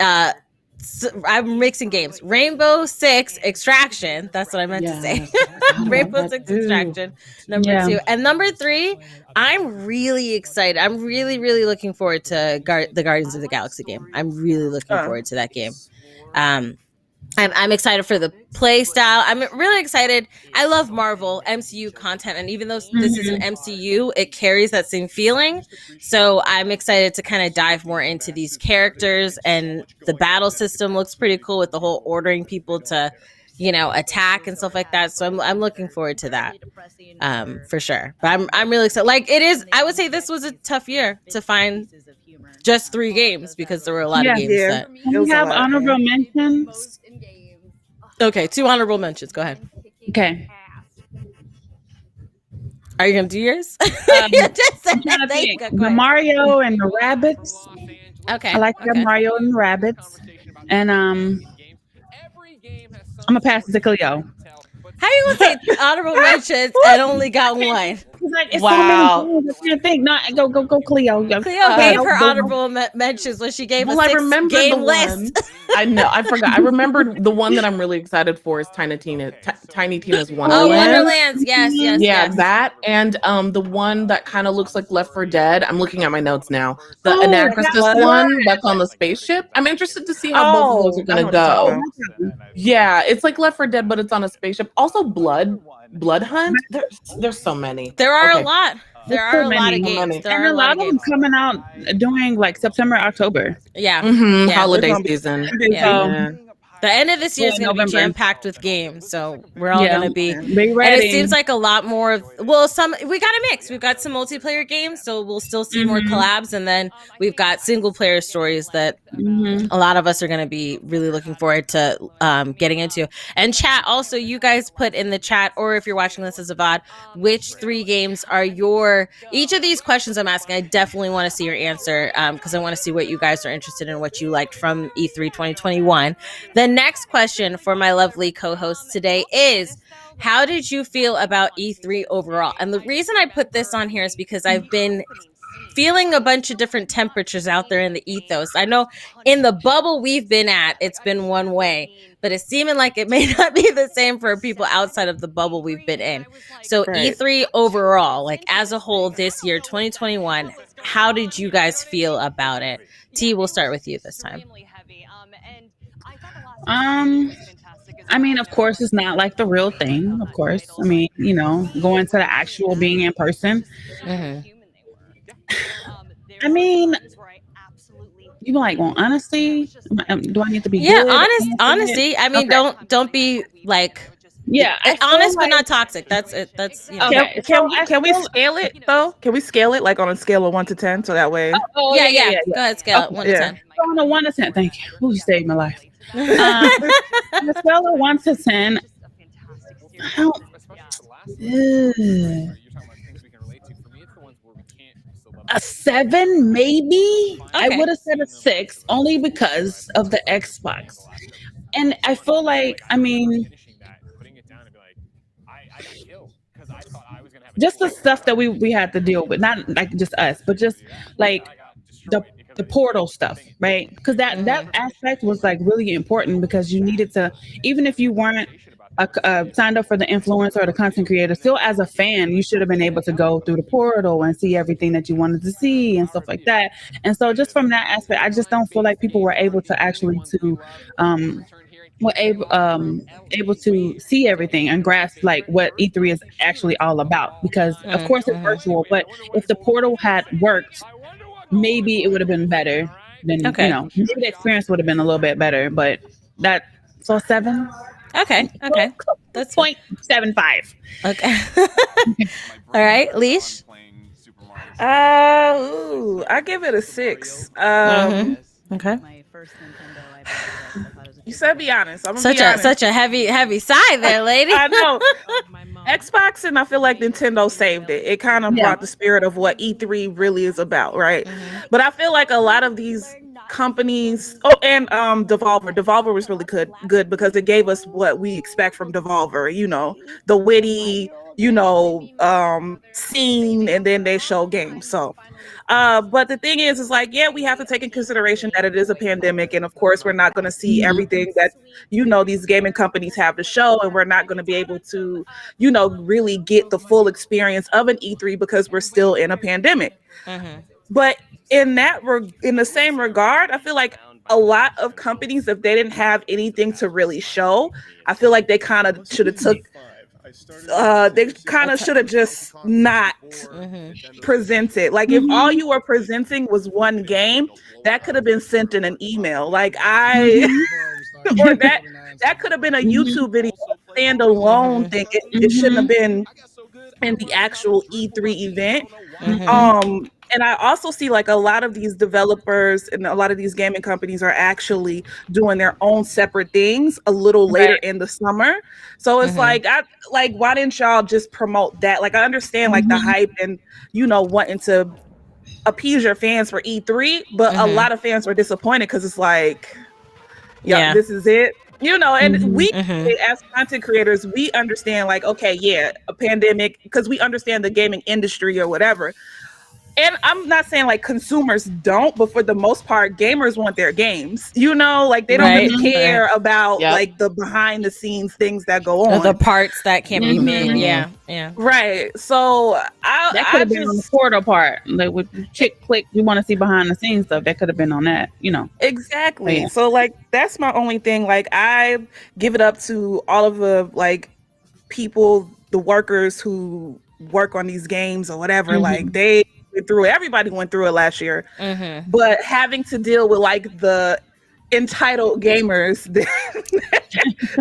I'm mixing games. Rainbow Six Extraction. That's what I meant to say. Rainbow Six Extraction. Number 2. And number 3, I'm really excited. I'm really, really looking forward to the Guardians of the Galaxy game. I'm really looking forward to that game. I'm excited for the play style. I'm really excited. I love Marvel MCU content, and even though this is an MCU, it carries that same feeling. So I'm excited to kind of dive more into these characters, and the battle system looks pretty cool with the whole ordering people to, attack and stuff like that. So I'm looking forward to that, for sure. But I'm really excited. Like it is. I would say this was a tough year to find just 3 games because there were a lot of games. That we have honorable mentions. Okay, 2 honorable mentions. Go ahead. Okay. Are you gonna do yours? I'm trying to think. The Mario and the Rabbids. Okay. I like the Mario and the Rabbids. And I'm gonna pass it to Cleo. How you gonna say honorable mentions and only got 1? It's wow. So many I can't think. No, go Cleo. Cleo gave her honorable mentions when she gave a 6-game list. I know. I forgot. I remembered the one that I'm really excited for is Tiny Tina's Wonderlands. Oh, Wonderlands. Yes. That and the one that kind of looks like Left 4 Dead. I'm looking at my notes now. The Anachronistus one that's on the spaceship. I'm interested to see how both of those are gonna go. Yeah, it's like Left 4 Dead, but it's on a spaceship. Also, Blood Hunt. There's so many. There are a lot. There are a lot of games. And a lot of them coming out during like September, October. Yeah. Holiday season. Yeah. The end of this year is going to be jam-packed with games, so we're all going to be ready. And it seems like a lot more of, we got a mix. We've got some multiplayer games, so we'll still see more collabs, and then we've got single-player stories that a lot of us are going to be really looking forward to getting into. And chat, also, you guys put in the chat, or if you're watching this as a VOD, which 3 games are each of these questions I'm asking, I definitely want to see your answer, because I want to see what you guys are interested in, what you liked from E3 2021. The next question for my lovely co-host today is, how did you feel about E3 overall? And the reason I put this on here is because I've been feeling a bunch of different temperatures out there in the ethos. I know in the bubble we've been at, it's been one way, but it's seeming like it may not be the same for people outside of the bubble we've been in. So E3 overall, like as a whole this year, 2021, how did you guys feel about it? T, we'll start with you this time. I mean, of course, it's not like the real thing. Of course, I mean, going to the actual being in person. I mean, you like want honesty? Do I need to be Yeah, good? honesty. I mean, Okay. don't be like Yeah, I feel honest but like not toxic. That's it. That's okay. So I Can we feel scale it though? Can we scale it like on a scale of 1 to 10 so that way? oh yeah, yeah. Go ahead, scale it, 1 to Yeah. 10. So on a 1 to 10, thank you. Ooh, you saved my life. On a scale of 1 to 10, how, a 7 maybe. I Okay. would have said a 6 only because of the Xbox. And I feel like, I mean, just the stuff that we had to deal with, not like just us, but just like the portal stuff, right? Because that aspect was like really important because you needed to, even if you weren't signed up for the influencer or the content creator, still as a fan, you should have been able to go through the portal and see everything that you wanted to see and stuff like that. And so just from that aspect, I just don't feel like people were able to actually were able to see everything and grasp like what E3 is actually all about. Because of course it's virtual, but if the portal had worked, maybe it would have been better. Then maybe the experience would have been a little bit better. But that so 7. Okay. That's 0.75. Okay. All right, Leash. I give it a 6. Okay. You said be honest. I'm gonna be honest. Such a heavy sigh there, lady. I know. Xbox and I feel like Nintendo saved it. It kind of brought the spirit of what E3 really is about, right? But I feel like a lot of these companies, and Devolver was really good because it gave us what we expect from Devolver, the witty, scene, and then they show games. So but the thing is like, yeah, we have to take in consideration that it is a pandemic, and of course we're not going to see everything that these gaming companies have to show, and we're not going to be able to really get the full experience of an E3 because we're still in a pandemic. But in the same regard, I feel like a lot of companies, if they didn't have anything to really show, I feel like they kind of should have just not presented. Like if all you were presenting was one game, that could have been sent in an email. Like or that could have been a YouTube video, standalone thing. It shouldn't have been in the actual E3 event. And I also see like a lot of these developers and a lot of these gaming companies are actually doing their own separate things a little later in the summer. So it's like, why didn't y'all just promote that? Like, I understand like the hype and, wanting to appease your fans for E3, but a lot of fans were disappointed because it's like, this is it. And we, as content creators, we understand like, okay, yeah, a pandemic, because we understand the gaming industry or whatever. And I'm not saying like consumers don't, but for the most part, gamers want their games. Like they don't really care about like the behind the scenes things that go on, or the parts that can't be made. Yeah. Right. So that could have been on the portal part, like with chick click. You want to see behind the scenes stuff. That could have been on that. Exactly. So like that's my only thing. Like I give it up to all of the like people, the workers who work on these games or whatever. Like they went through it. Everybody went through it last year. But having to deal with like the entitled gamers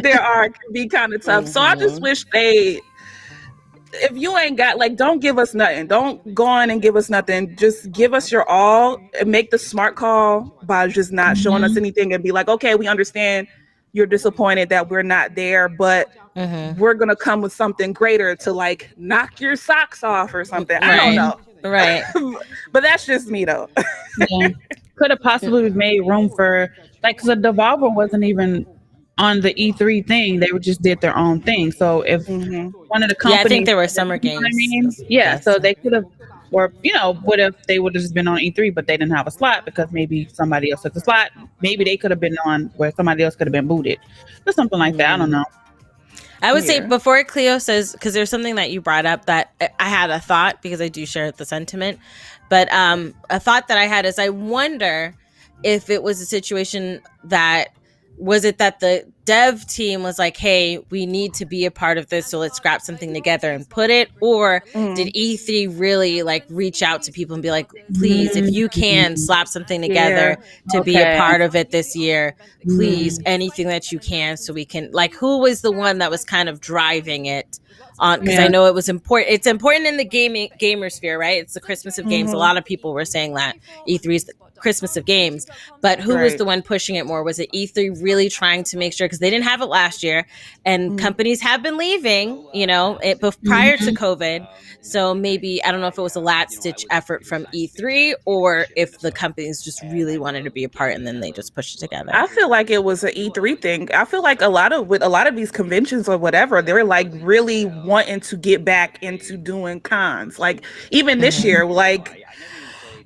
there are can be kind of tough. So I just wish if you ain't got like, don't give us nothing. Don't go on and give us nothing. Just give us your all and make the smart call by just not showing us anything and be like, okay, we understand you're disappointed that we're not there, but we're gonna come with something greater to like knock your socks off or something. I don't know. Right. But that's just me though. Could have possibly made room for like, because the Devolver wasn't even on the E3 thing. They just did their own thing. So if one of the companies, I think there were summer games. So they could have, or they would have just been on E3, but they didn't have a slot because maybe somebody else took the slot. Maybe they could have been on where somebody else could have been booted, or something like that. I don't know. I would say before Cleo says, because there's something that you brought up that I had a thought, because I do share the sentiment, but a thought that I had is I wonder if it was a situation that was it that the dev team was like, hey, we need to be a part of this, so let's scrap something together and put it? Or did E3 really like reach out to people and be like, please, if you can slap something together to be a part of it this year, please, anything that you can, so we can, like, who was the one that was kind of driving it on? Because I know it was important. It's important in the gamer sphere, right? It's the Christmas of games. A lot of people were saying that E3 is the Christmas of games, but who was the one pushing it more? Was it E3 really trying to make sure, because they didn't have it last year, and companies have been leaving, you know, prior to COVID, so maybe, I don't know if it was a last ditch effort from E3 or if the companies just really wanted to be a part and then they just pushed it together. I feel like it was an E3 thing. I feel like with a lot of these conventions or whatever, they're like really wanting to get back into doing cons. Like even this year, like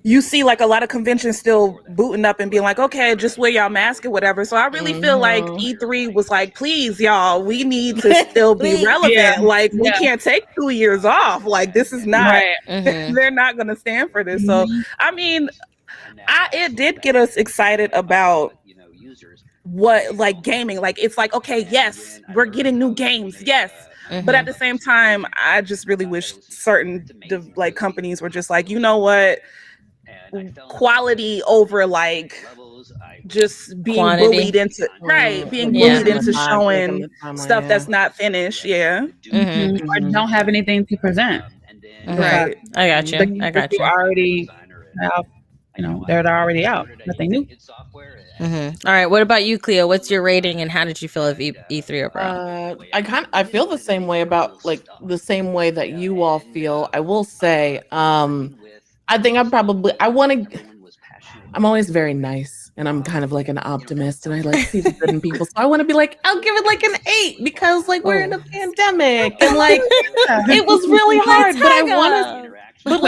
you see like a lot of conventions still booting up and being like, okay, just wear y'all mask or whatever. So I really feel like E3 was like, please, y'all, we need to still be relevant. Like we can't take 2 years off. Like this is not, they're not going to stand for this. So, I mean, it did get us excited about what, like gaming, like it's like, okay, yes, we're getting new games. Yes. But at the same time, I just really wish certain like companies were just like, you know what? Quality over like just being bullied into bullied into showing stuff that's not finished. Or don't have anything to present. Right. I got you. Already out, you know, they're already out. Nothing new. All right. What about you, Cleo? What's your rating and how did you feel of E3 overall? I feel the same way about like the same way that you all feel. I will say, I think I'm always very nice and I'm kind of like an optimist and I like see the good in people. So I want to be like, I'll give it like an 8 because like we're in a pandemic and like it was really hard. But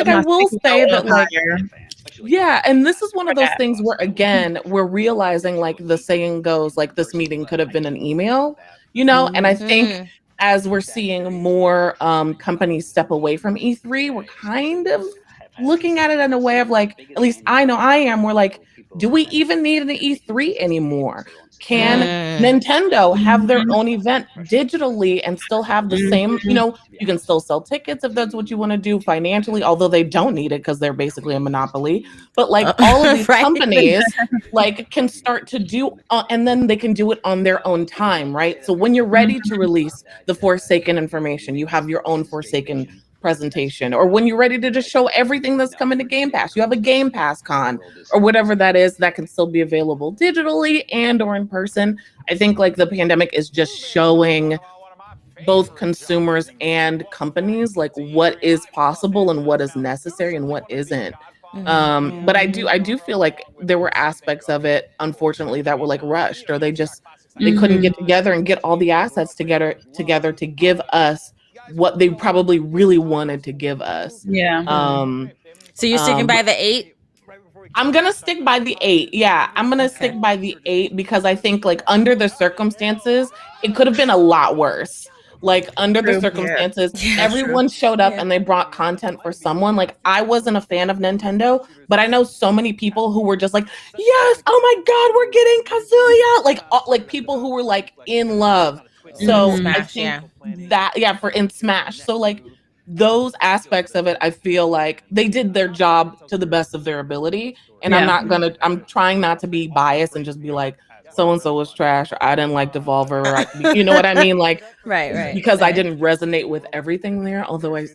I will say that like, and this is one of those things where again, we're realizing like the saying goes like this meeting could have been an email, you know? And I think as we're seeing more companies step away from E3, we're kind of looking at it in a way of like, at least I know I am, we're like, do we even need an E3 anymore? Can Nintendo have their own event digitally and still have the same, you know, you can still sell tickets if that's what you want to do financially, although they don't need it because they're basically a monopoly. But like all of these companies like can start to do, and then they can do it on their own time, right? So when you're ready to release the Forsaken information, you have your own Forsaken presentation, or when you're ready to just show everything that's coming to Game Pass, you have a Game Pass con or whatever that is that can still be available digitally and or in person. I think like the pandemic is just showing both consumers and companies like what is possible and what is necessary and what isn't. But I do feel like there were aspects of it, unfortunately, that were like rushed, or they couldn't get together and get all the assets together to give us what they probably really wanted to give us. So you're sticking by the 8? I'm gonna stick by the 8. Yeah, I'm gonna stick by the 8 because I think like under the circumstances, it could have been a lot worse. Like under the circumstances, everyone showed up and they brought content for someone. Like I wasn't a fan of Nintendo, but I know so many people who were just like, yes, oh my God, we're getting Kazuya. Like people who were like in love. So Smash, I think that for in Smash. So like those aspects of it, I feel like they did their job to the best of their ability. And I'm trying not to be biased and just be like, so-and-so was trash, or I didn't like Devolver, or you know what I mean? Like, because I didn't resonate with everything there. Although I'm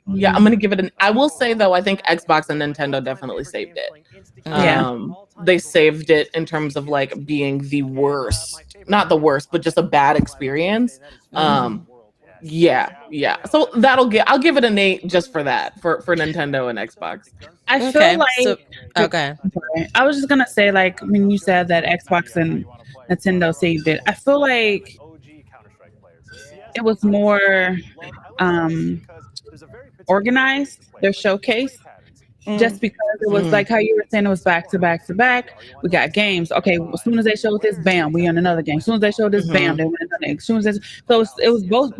going to give it I will say though, I think Xbox and Nintendo definitely saved it. They saved it in terms of like being the worst, not the worst, but just a bad experience. So I'll give it an 8 just for that, for Nintendo and Xbox. I feel like I was just gonna say, like, when you said that Xbox and Nintendo saved it, I feel like it was more organized, their showcase. Just because it was like how you were saying, it was back to back to back. We got games. Okay, as soon as they showed this, bam, we on another game. As soon as they showed this, bam, they went another game. As soon as it was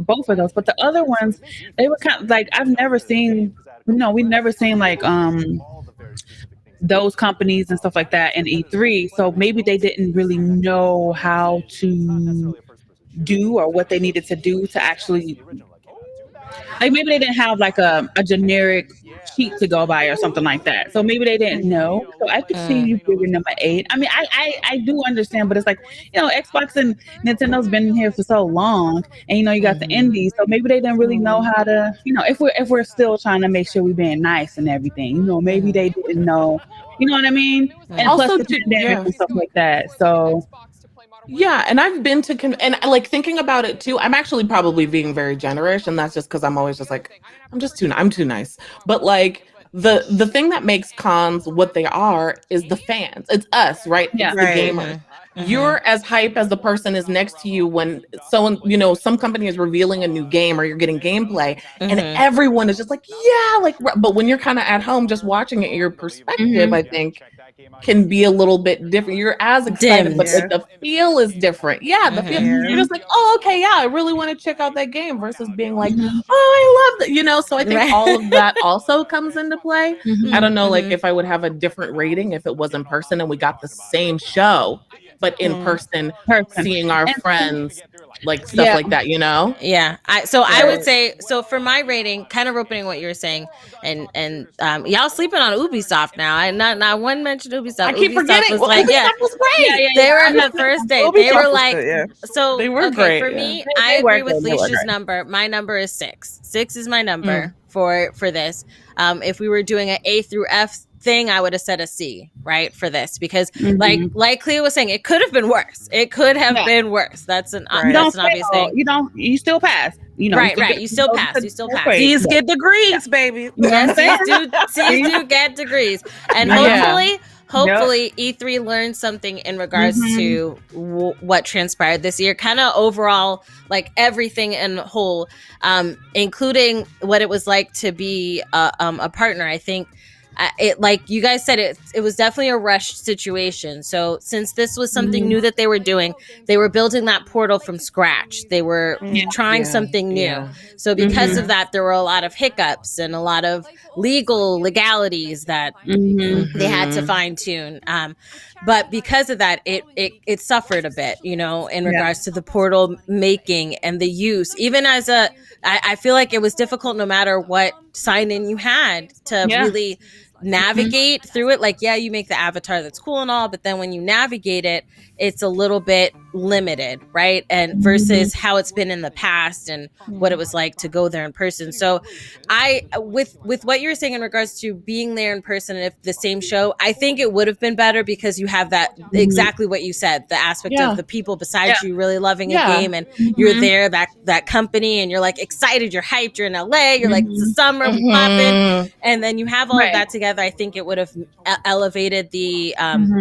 both of those. But the other ones, they were kind of like, we've never seen like those companies and stuff like that in E3. So maybe they didn't really know how to do or what they needed to do to actually, like, maybe they didn't have like a generic sheet to go by or something like that. So maybe they didn't know. So I could see you giving number 8. I mean, I do understand, but it's like, Xbox and Nintendo's been here for so long, and you got the indies, so maybe they didn't really know how to, if we're still trying to make sure we're being nice and everything, maybe they didn't know, you know what I mean? And Also, plus the pandemic and stuff like that. So yeah, and I've been to and like thinking about it too. I'm actually probably being very generous, and that's just because I'm always just like I'm too nice. But like the thing that makes cons what they are is the fans. It's us, right? Yeah. It's the gamers. You're as hype as the person is next to you when someone, some company is revealing a new game or you're getting gameplay, and everyone is just like, yeah, like. But when you're kind of at home just watching it, your perspective, I think, can be a little bit different. You're as excited, but like, the feel is different. Yeah, the feel. You're just like, oh, okay, yeah, I really want to check out that game versus being like, oh, I love that, So I think all of that also comes into play. I don't know, like if I would have a different rating if it was in person and we got the same show, but in person, seeing our friends, like stuff like that, Yeah. I would say, so for my rating, kind of opening what you were saying, and y'all sleeping on Ubisoft now. I not one mentioned Ubisoft. I keep Ubisoft forgetting. was like, Ubisoft was great. They were on the first day. They were like, so they were great. For me, I agree with Leisha's number. My number is 6. 6 is my number for this. If we were doing an A through F thing, I would have said a C, right, for this, because like Cleo was saying, it could have been worse. It could have been worse. That's an obvious thing. You still pass. Right. You still pass. C's get degrees, baby. Yes, C's do get degrees, and hopefully E3 learned something in regards to what transpired this year, kind of overall, like everything in whole, including what it was like to be a partner. I think it, like you guys said, it was definitely a rushed situation. So since this was something new that they were doing, they were building that portal from scratch. They were trying something new. So because of that, there were a lot of hiccups and a lot of legalities that they had to fine tune. But because of that, it suffered a bit, in regards to the portal making and the use. Even as I feel like it was difficult no matter what sign in you had to really navigate through it. Like, you make the avatar, that's cool and all, but then when you navigate it, it's a little bit limited, right? And versus how it's been in the past and what it was like to go there in person. So I, with what you're saying in regards to being there in person, and if the same show, I think it would have been better because you have that exactly what you said, the aspect of the people beside you really loving a game, and you're there, that company, and you're like excited, you're hyped, you're in LA, you're like, it's the summer, we popping, and then you have all of that together. I think it would have elevated the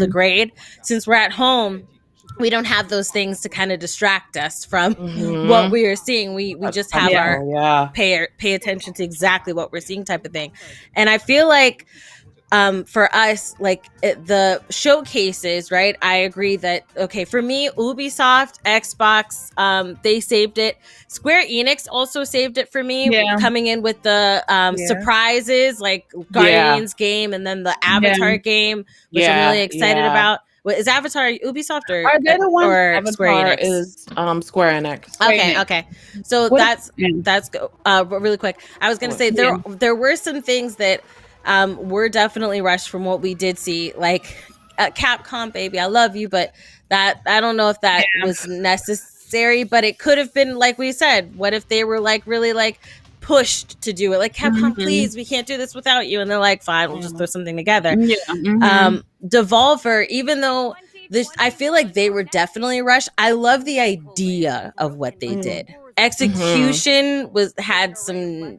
grade. Since we're at home, we don't have those things to kind of distract us from what we are seeing. We just have our pay attention to exactly what we're seeing type of thing. And I feel like for us, like the showcases, right? I agree that, okay, for me, Ubisoft, Xbox, they saved it. Square Enix also saved it for me, coming in with the surprises, like Guardians game, and then the Avatar game, which I'm really excited about. What is Avatar, Ubisoft or Are they the one? Or Avatar Square Enix? Is Square Enix. Okay. So that's really quick. I was gonna say there were some things that were definitely rushed from what we did see, like Capcom, baby, I love you, but that I don't know if that was necessary, but it could have been, like we said, what if they were like really like pushed to do it, like, Capcom, please, we can't do this without you, and they're like, fine, we'll just throw something together. Devolver, even though I feel like they were definitely rushed, I love the idea of what they did. Execution had some,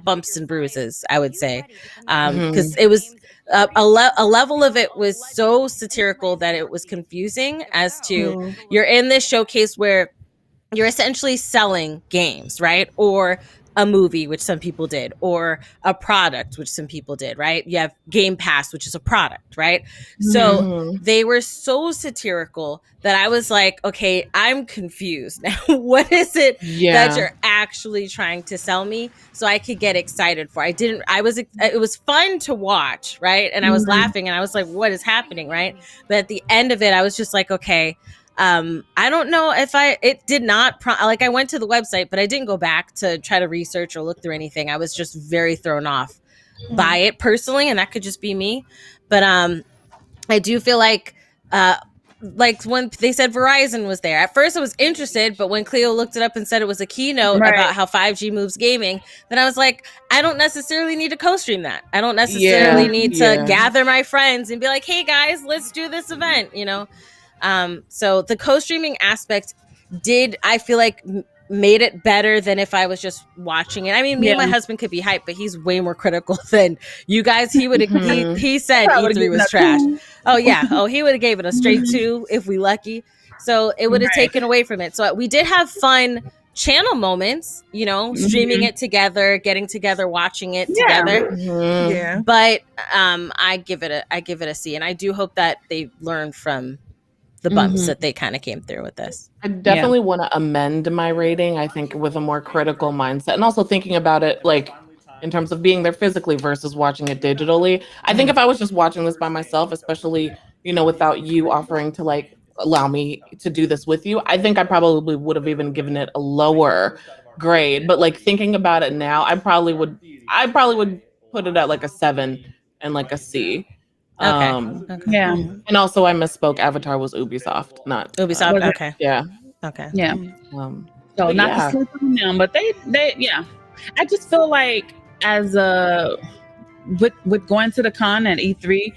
bumps and bruises, I would say, because it was a level of it was so satirical that it was confusing as to you're in this showcase where you're essentially selling games, right? Or a movie, which some people did, or a product, which some people did, right? You have Game Pass, which is a product, right? So they were so satirical that I was like, okay, I'm confused now. What is it that you're actually trying to sell me so I could get excited for? It was fun to watch, right? And I was laughing and I was like, what is happening, right? But at the end of it, I was just like, okay, I don't know if it did not, like I went to the website, but I didn't go back to try to research or look through anything. I was just very thrown off by it personally, and that could just be me. But I do feel like when they said Verizon was there, at first I was interested, but when Cleo looked it up and said it was a keynote about how 5G moves gaming, then I was like, I don't necessarily need to co-stream that. I don't necessarily need to gather my friends and be like, hey guys, let's do this event, you know? So the co-streaming aspect I feel like made it better than if I was just watching it. I mean, me and my husband could be hyped, but he's way more critical than you guys. He would he said E3 was trash. Oh yeah. Oh, he would have gave it a straight 2 if we lucky. So it would have taken away from it. So we did have fun channel moments, you know, streaming it together, getting together, watching it together. Yeah. But I give it a C, and I do hope that they learn from the bumps that they kind of came through with this. I definitely want to amend my rating, I think, with a more critical mindset, and also thinking about it like in terms of being there physically versus watching it digitally. I think if I was just watching this by myself, especially, you know, without you offering to like allow me to do this with you, I think I probably would have even given it a lower grade. But like thinking about it now, I probably would put it at like a 7 and like a C. Okay. Yeah. And also I misspoke. Avatar was Ubisoft, not Ubisoft. Okay. Yeah. Okay. Yeah. So not to sleep on them, but they I just feel like as with going to the con at E3,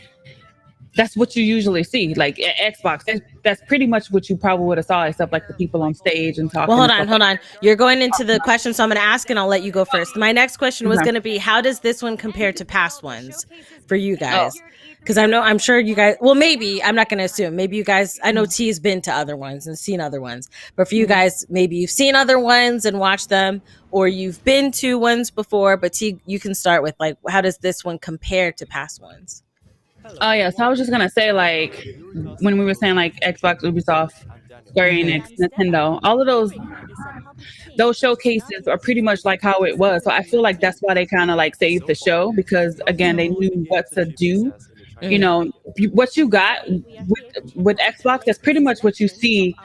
that's what you usually see. Like at Xbox, that's pretty much what you probably would have saw, except like the people on stage and talking. Well, hold on. You're going into the question, so I'm going to ask and I'll let you go first. My next question was going to be, how does this one compare to past ones for you guys? Because I'm sure you guys, well, maybe, I'm not going to assume, maybe you guys, I know T's been to other ones and seen other ones, but for you guys, maybe you've seen other ones and watched them, or you've been to ones before, but T, you can start with like, how does this one compare to past ones? Oh yeah, so I was just gonna say, like, when we were saying like Xbox, Ubisoft, Square Enix, Nintendo, all of those showcases are pretty much like how it was. So I feel like that's why they kind of like saved the show, because again, they knew what to do. You know, what you got with Xbox, that's pretty much what you see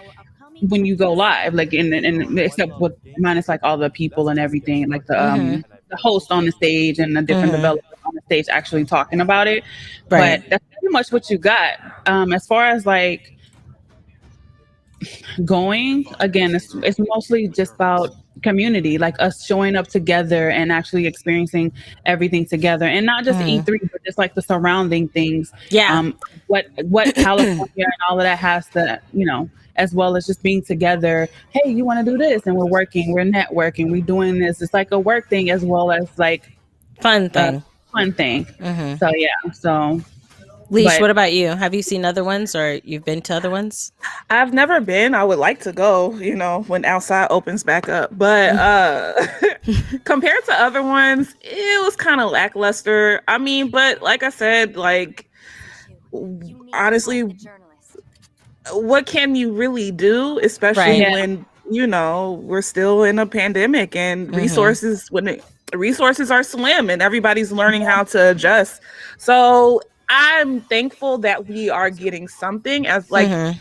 when you go live, like in except with minus like all the people and everything, like the host on the stage and the different developers on the stage actually talking about it. Right. But that's pretty much what you got. As far as like going, again, it's mostly just about community, like us showing up together and actually experiencing everything together, and not just E3, but just like the surrounding things. What California and all of that has to, you know, as well as just being together. Hey, you want to do this? And we're working, we're networking, we're doing this. It's like a work thing as well as like fun thing. So yeah. So Leash, what about you? Have you seen other ones, or you've been to other ones? I've never been. I would like to go, you know, when outside opens back up. But compared to other ones, it was kind of lackluster. I mean, but like I said, like, honestly, what can you really do, especially when, you know, we're still in a pandemic and resources are slim and everybody's learning how to adjust. So I'm thankful that we are getting something as like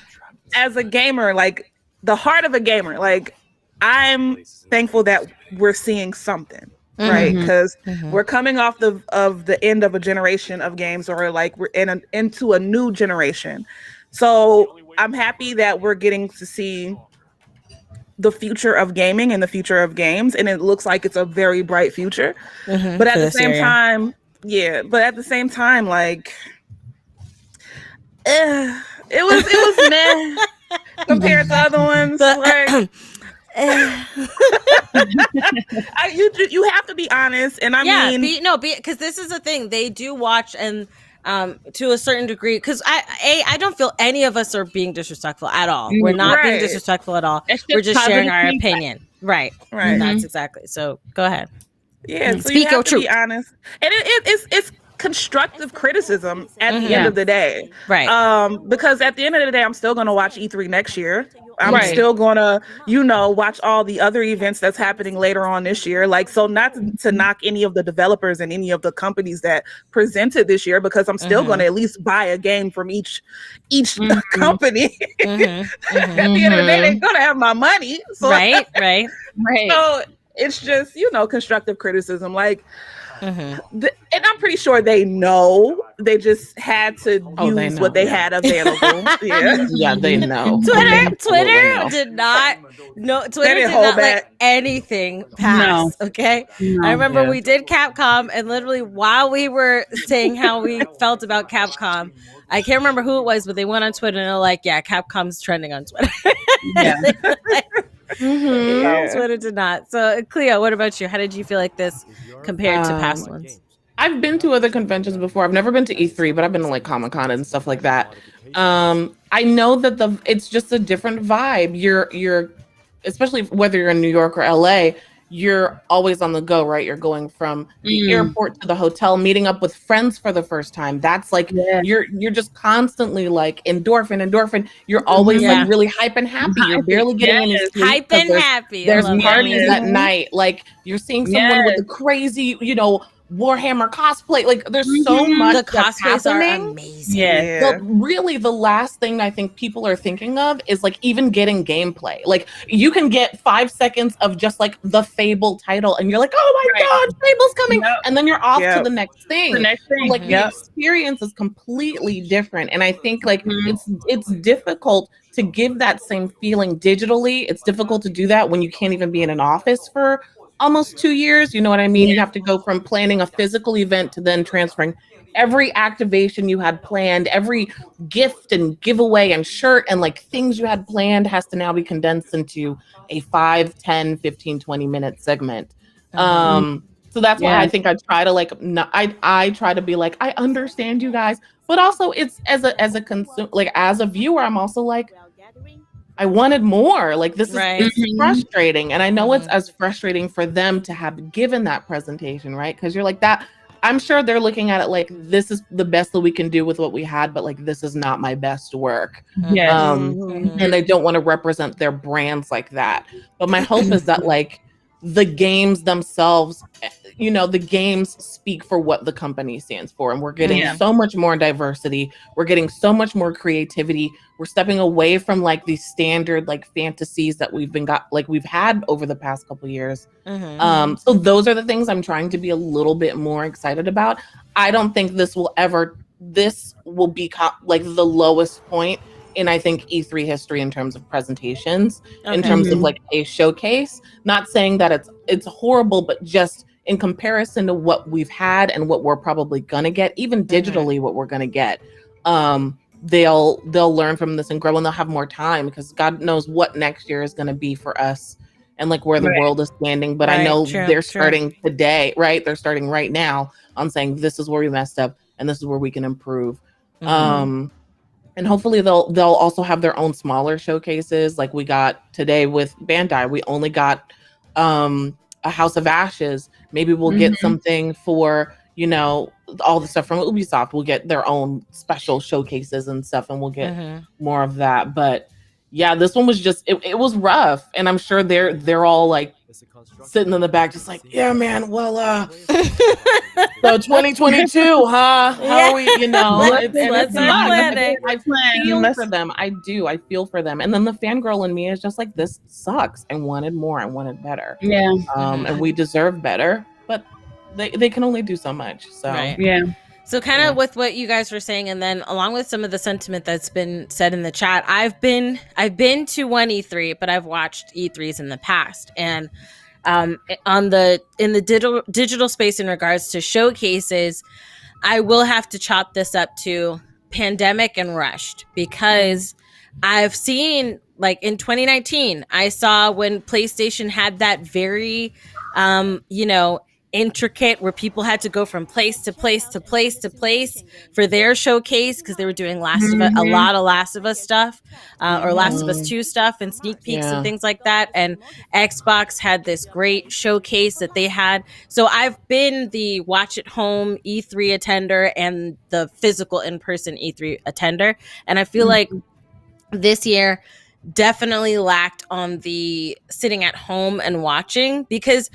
as a gamer, like the heart of a gamer. Like, I'm thankful that we're seeing something, right? Because we're coming off of the end of a generation of games, or like we're into a new generation. So I'm happy that we're getting to see the future of gaming and the future of games, and it looks like it's a very bright future. But at the same time, like, it was meh compared to other ones. Like, you have to be honest, and because this is the thing, they do watch, and to a certain degree, because I don't feel any of us are being disrespectful at all. We're not being disrespectful at all. We're just sharing our opinion. Right. Right. That's exactly. So go ahead. Yeah, so Speak you your have to truth. be honest, and it's constructive criticism at the end of the day, Right? Because at the end of the day, I'm still going to watch E3 next year. I'm Right. still going to, watch all the other events that's happening later on this year. Like, so not to knock any of the developers and any of the companies that presented this year, because I'm still going to at least buy a game from each company. At the end of the day, they're going to have my money. So, right. So it's just, constructive criticism. Like, and I'm pretty sure they know. They just had to use what they had available. Yeah, they know. Twitter did not. No, Twitter did hold not back. let anything pass. No. Okay, No. I remember we did Capcom, and literally while we were saying how we felt about Capcom, I can't remember who it was, but they went on Twitter and they're like, "Yeah, Capcom's trending on Twitter." Yeah. Twitter did not. So, Cleo, what about you? How did you feel like this compared to past ones? I've been to other conventions before. I've never been to E3, but I've been to like Comic-Con and stuff like that. I know that it's just a different vibe. You're especially whether you're in New York or LA, you're always on the go, right? You're going from the airport to the hotel, meeting up with friends for the first time. That's like you're just constantly like endorphin. You're always like really hype and happy. You're barely getting any sleep. Hype and happy. There's parties at night. Like you're seeing someone with a crazy, Warhammer cosplay. Like there's so much the cosplays are happening. amazing. But really the last thing I think people are thinking of is like even getting gameplay. Like you can get 5 seconds of just like the Fable title and you're like, oh my god, Fable's coming, and then you're off to the next thing. Like the experience is completely different, and I think like it's difficult to give that same feeling digitally. It's difficult to do that when you can't even be in an office for almost 2 years. You know what I mean? You have to go from planning a physical event to then transferring every activation you had planned, every gift and giveaway and shirt and like things you had planned has to now be condensed into a 5, 10, 15, 20 minute segment. So that's why I think I try to like, I try to be like, I understand you guys, but also it's as a consumer, like as a viewer, I'm also like, I wanted more. Like this is frustrating. And I know it's as frustrating for them to have given that presentation, right? Because you're like that. I'm sure they're looking at it like this is the best that we can do with what we had, but like this is not my best work. And they don't want to represent their brands like that. But my hope is that like the games themselves, the games speak for what the company stands for. And we're getting so much more diversity. We're getting so much more creativity. We're stepping away from like these standard like fantasies that we've had over the past couple years. So those are the things I'm trying to be a little bit more excited about. I don't think this will be like the lowest point in I think E3 history in terms of presentations, in terms of like a showcase. Not saying that it's horrible, but just in comparison to what we've had and what we're probably gonna get, even digitally, what we're gonna get. They'll learn from this and grow, and they'll have more time because God knows what next year is gonna be for us and like where the world is standing. But I know they're starting today, right? They're starting right now on saying this is where we messed up and this is where we can improve. And hopefully they'll also have their own smaller showcases. Like we got today with Bandai, we only got a House of Ashes. Maybe we'll get something for, all the stuff from Ubisoft. We'll get their own special showcases and stuff, and we'll get more of that. But yeah, this one was just, it was rough. And I'm sure they're all like sitting in the back, just like, yeah, man, well, so 2022, huh? How are we, let's start planning. I feel for them. I do. I feel for them. And then the fangirl in me is just like, this sucks. I wanted more. I wanted better. Yeah. And we deserve better, but they can only do so much. So So kind of with what you guys were saying, and then along with some of the sentiment that's been said in the chat, I've been to one E3, but I've watched E3s in the past, and in the digital space in regards to showcases, I will have to chop this up to pandemic and rushed, because I've seen, like in 2019, I saw when PlayStation had that very intricate where people had to go from place to place to place to place for their showcase because they were doing a lot of Last of Us stuff or Last of Us 2 stuff and sneak peeks and things like that. And Xbox had this great showcase that they had. So I've been the watch at home E3 attender and the physical in-person E3 attender. And I feel like this year definitely lacked on the sitting at home and watching, because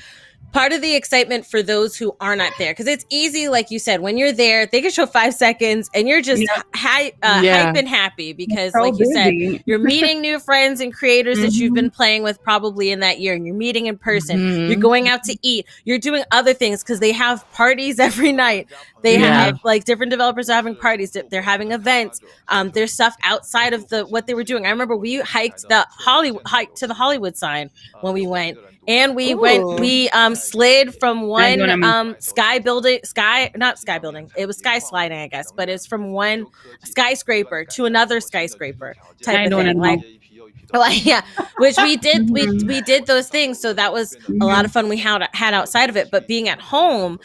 part of the excitement for those who are not there, because it's easy, like you said, when you're there, they can show 5 seconds and you're just hype and happy because, like you said, you're meeting new friends and creators that you've been playing with probably in that year, and you're meeting in person. You're going out to eat. You're doing other things because they have parties every night. They have like different developers are having parties. They're having events. There's stuff outside of what they were doing. I remember we hiked to the Hollywood sign when we went. And we slid from one not sky building. It was sky sliding, I guess, but it's from one skyscraper to another skyscraper type of thing. Which we did. We did those things. So that was a lot of fun we had outside of it. But being at home,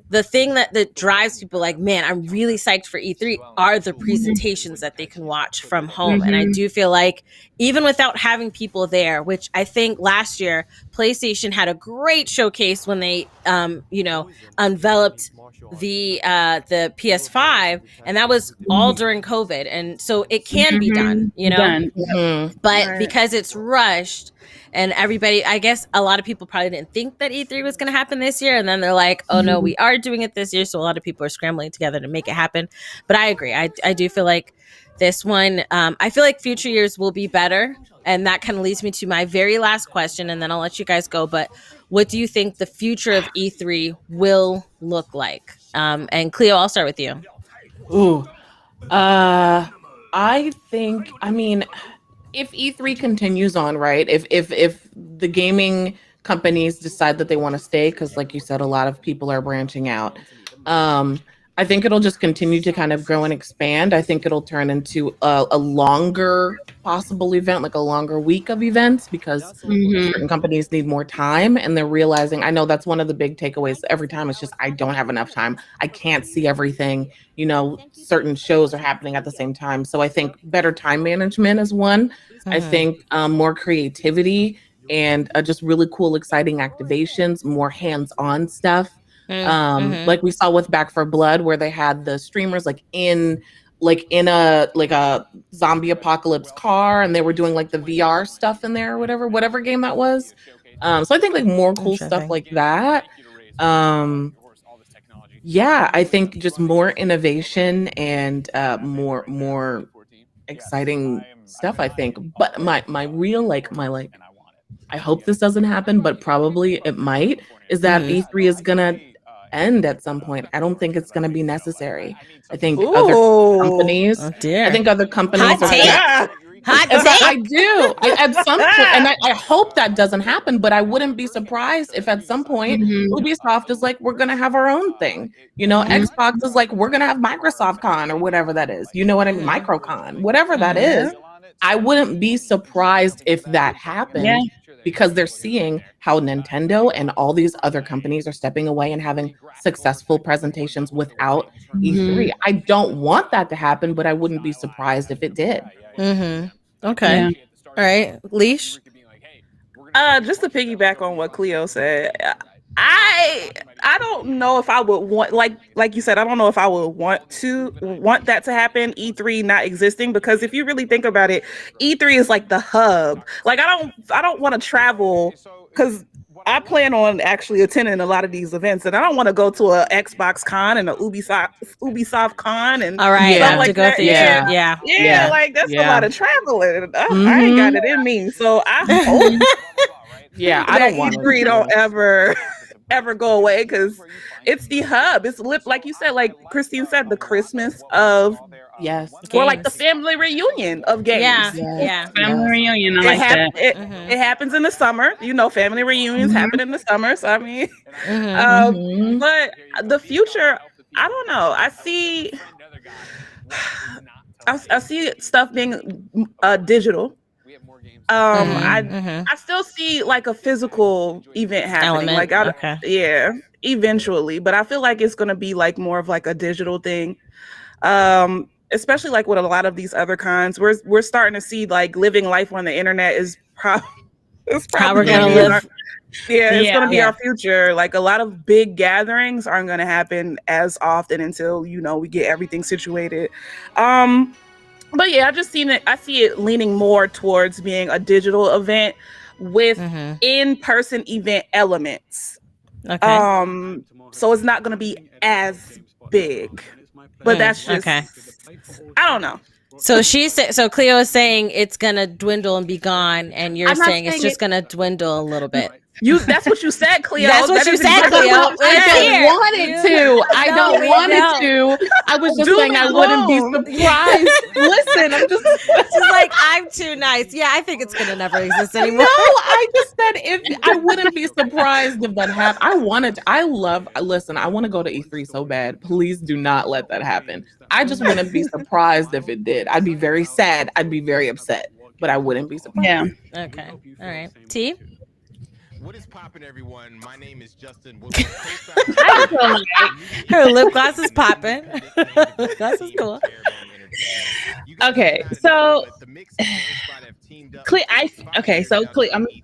the thing that drives people like, man, I'm really psyched for E3 are the presentations that they can watch from home. And I do feel like even without having people there, which I think last year PlayStation had a great showcase when they unveloped the PS5, and that was all during COVID, and so it can be done, but because it's rushed. And everybody, I guess a lot of people probably didn't think that E3 was going to happen this year. And then they're like, oh no, we are doing it this year. So a lot of people are scrambling together to make it happen. But I agree. I do feel like this one, I feel like future years will be better. And that kind of leads me to my very last question. And then I'll let you guys go. But what do you think the future of E3 will look like? And Cleo, I'll start with you. I think, if E3 continues on, right? If the gaming companies decide that they want to stay, because like you said, a lot of people are branching out. I think it'll just continue to kind of grow and expand. I think it'll turn into a longer possible event, like a longer week of events, because certain companies need more time, and they're realizing, I know that's one of the big takeaways every time. It's just, I don't have enough time. I can't see everything. Certain shows are happening at the same time. So I think better time management is one. I think more creativity and just really cool, exciting activations, more hands-on stuff. Like we saw with Back for Blood, where they had the streamers in a zombie apocalypse car, and they were doing like the VR stuff in there or whatever game that was. So I think like more cool stuff like that. I think just more innovation and more exciting stuff, I think. But my real I hope this doesn't happen, but probably it might, is that E3 is gonna end at some point. I don't think it's gonna be necessary. I think other companies I do. At some point, and I hope that doesn't happen, but I wouldn't be surprised if at some point Ubisoft is like, we're gonna have our own thing. Xbox is like, we're gonna have Microsoft Con or whatever that is. You know what I mean? Microcon, whatever that is. I wouldn't be surprised if that happened, because they're seeing how Nintendo and all these other companies are stepping away and having successful presentations without E3. I don't want that to happen, but I wouldn't be surprised if it did. Okay. All right. Leash? Just to piggyback on what Cleo said, I don't know if I would want, like you said, I don't know if I would want that to happen, E3 not existing, because if you really think about it, E3 is like the hub. Like I don't want to travel, because I plan on actually attending a lot of these events, and I don't want to go to a Xbox Con and a Ubisoft Con and all right, stuff like to go that. through Yeah, like that's a lot of traveling. I ain't got it in me, so I hope I don't want E3 don't ever go away, because it's the hub. It's like you said, like Christine said, the Christmas of or like the family reunion of games. Family reunion. I like that. It happens in the summer. Family reunions happen in the summer. So I mean, but the future, I don't know. I see stuff being digital. I still see like a physical event happening. Element, yeah, eventually, but I feel like it's gonna be like more of like a digital thing. Especially like with a lot of these other cons, we're starting to see like living life on the internet is probably how we're gonna live. It's gonna be our future. Like a lot of big gatherings aren't gonna happen as often until we get everything situated. But yeah, I see it leaning more towards being a digital event with in-person event elements. Okay. So it's not gonna be as big. But that's just I don't know. So so Cleo is saying it's gonna dwindle and be gone, and you're saying it's just gonna dwindle a little bit. That's what you said, Cleo. That's what you said, Cleo. I don't want it to. I was just saying I wouldn't be surprised. Listen, I'm just she's like, I'm too nice. Yeah, I think it's gonna never exist anymore. No, I just said if I wouldn't be surprised if that happened. I want to go to E3 so bad. Please do not let that happen. I just wouldn't be surprised if it did. I'd be very sad. I'd be very upset, but I wouldn't be surprised. Yeah. Okay. All right. T? What is poppin', everyone? My name is Justin. Her lip gloss is popping. Lip gloss is cool. Okay, so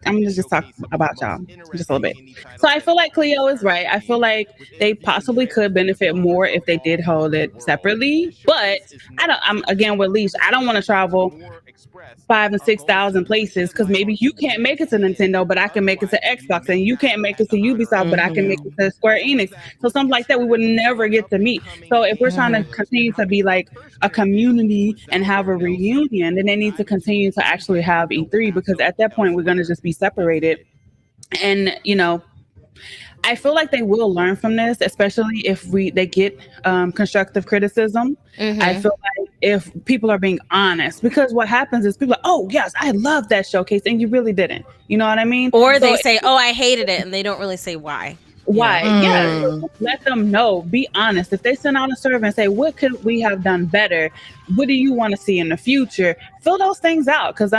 I'm just talk about y'all just a little bit. So I feel like Cleo is right. I feel like they possibly could benefit more if they did hold it separately. But I'm again with Leash. I don't want to travel 5,000 and 6,000 places because maybe you can't make it to Nintendo, but I can make it to Xbox, and you can't make it to Ubisoft, but I can make it to Square Enix. So something like that, we would never get to meet. So if we're trying to continue to be like a community and have a reunion, then they need to continue to actually have E3, because at that point we're going to just be separated. And I feel like they will learn from this, especially if they get constructive criticism. I feel like if people are being honest, because what happens is people are, oh yes, I love that showcase, and you really didn't. You know what I mean? Or they say, oh, I hated it, and they don't really say why. Why? Yeah, let them know. Be honest. If they send out a survey and say, what could we have done better? What do you want to see in the future? Fill those things out, because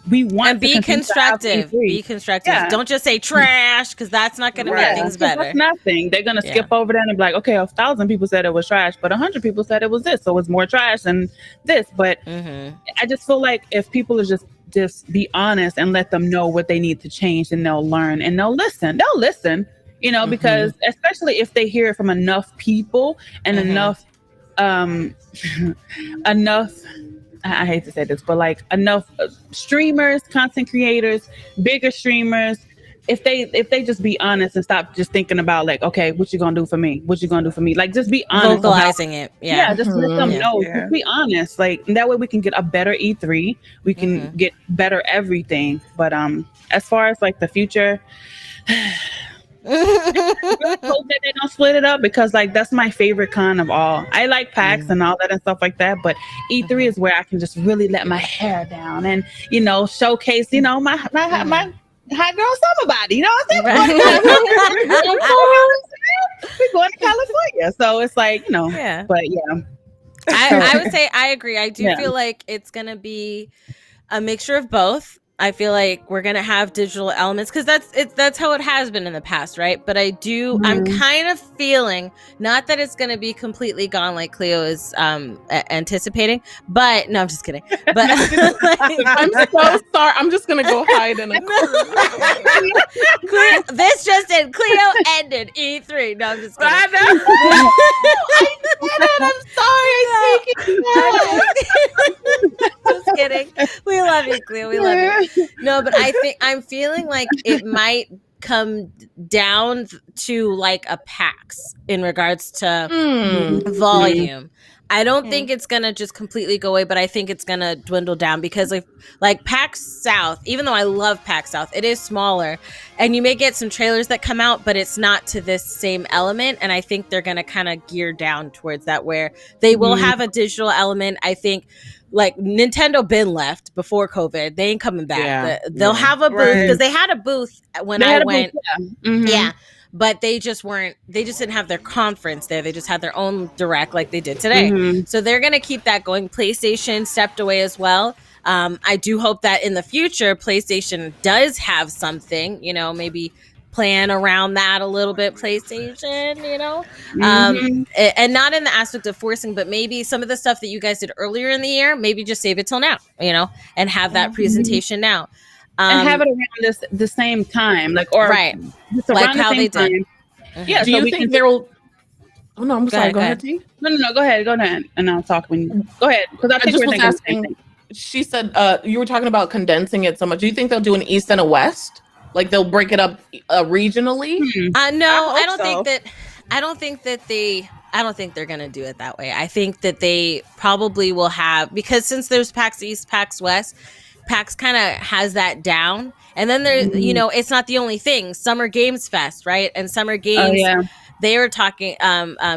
we want and be constructive. Be constructive. Yeah. Don't just say trash, because that's not going to make things better. That's nothing. They're going to skip over that and be like, okay, 1,000 people said it was trash, but 100 people said it was this, so it's more trash than this. But I just feel like if people are just be honest and let them know what they need to change, and they'll learn and they'll listen. Because especially if they hear it from enough people and enough I hate to say this, but like enough streamers, content creators, bigger streamers, if they just be honest and stop just thinking about like, okay, what you gonna do for me? What you gonna do for me? Like, just be honest. Vocalizing it. Yeah. Just let them know. Just be honest. Like, and that way we can get a better E3. We can get better everything. But as far as like the future, I really hope that they don't split it up, because like that's my favorite con of all. I like PAX and all that and stuff like that, but E3 is where I can just really let my hair down and showcase my hot girl summer body. You know what I'm saying? We're going to California, so it's like But yeah, I would say I agree. I do feel like it's gonna be a mixture of both. I feel like we're gonna have digital elements, because that's how it has been in the past, right? But I'm kind of feeling, not that it's gonna be completely gone like Cleo is anticipating, but no, I'm just kidding. But I'm so sorry. I'm just gonna go hide in a corner. This just in, Cleo ended E3. No, I'm just kidding. I said it. I'm sorry. Just kidding. We love you, Cleo. We love you. No, but I'm feeling like it might come down to like a PAX in regards to volume. I don't think it's gonna just completely go away, but I think it's gonna dwindle down, because like PAX South, even though I love PAX South, it is smaller, and you may get some trailers that come out, but it's not to this same element. And I think they're gonna kind of gear down towards that, where they will have a digital element. I think like Nintendo been left before COVID, they ain't coming back. They'll have a booth, because they had a booth when I went. But they just didn't have their conference there. They just had their own direct like they did today. So they're going to keep that going. PlayStation stepped away as well. I do hope that in the future, PlayStation does have something, maybe plan around that a little bit, PlayStation, and not in the aspect of forcing, but maybe some of the stuff that you guys did earlier in the year, maybe just save it till now, and have that presentation now. And have it around the same time, right, like how they did. Yeah. Do you think there will? Oh no, I'm sorry. Go ahead, T. No. Go ahead, and I'll talk when. Go ahead, because I think just we're was asking. She said you were talking about condensing it so much. Do you think they'll do an East and a West? Like they'll break it up regionally? No, I don't think they're going to do it that way. I think that they probably will have, because since there's PAX East, PAX West, PAX kind of has that down. And then there, it's not the only thing. Summer Games Fest, right? And Summer Games, they were talking,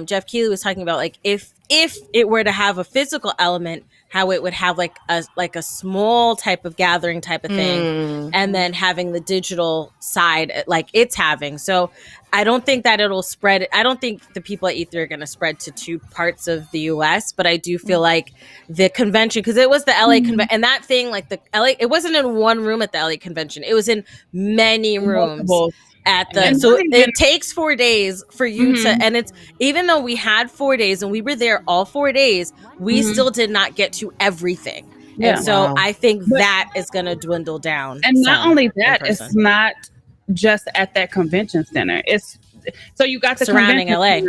Jeff Keighley was talking about like if it were to have a physical element, how it would have like a small type of gathering type of thing, and then having the digital side like it's having. So I don't think that it'll spread. I don't think the people at E3 are going to spread to two parts of the US, but I do feel like the convention, because it was the LA convention, and that thing, like the LA, it wasn't in one room at the LA convention. It was in many rooms. At the it takes 4 days for you to, and it's, even though we had 4 days and we were there all 4 days, we still did not get to everything. And so I think that is going to dwindle down. And not only that, it's not just at that convention center. It's so you got the surrounding LA.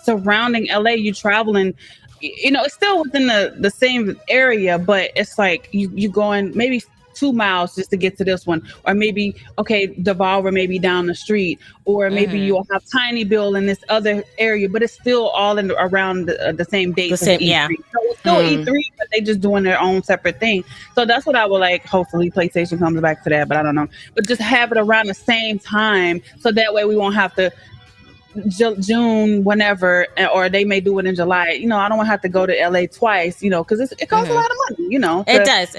Surrounding LA, you traveling, it's still within the same area, but it's like you going maybe 2 miles just to get to this one, or maybe Devolver maybe down the street, or maybe you'll have Tiny Bill in this other area, but it's still all around the same date. So it's still E3, but they just doing their own separate thing. So that's what I would like. Hopefully PlayStation comes back to that, but I don't know. But just have it around the same time, so that way we won't have to June whenever, or they may do it in July. I don't want to have to go to LA twice, because it costs a lot of money. It does,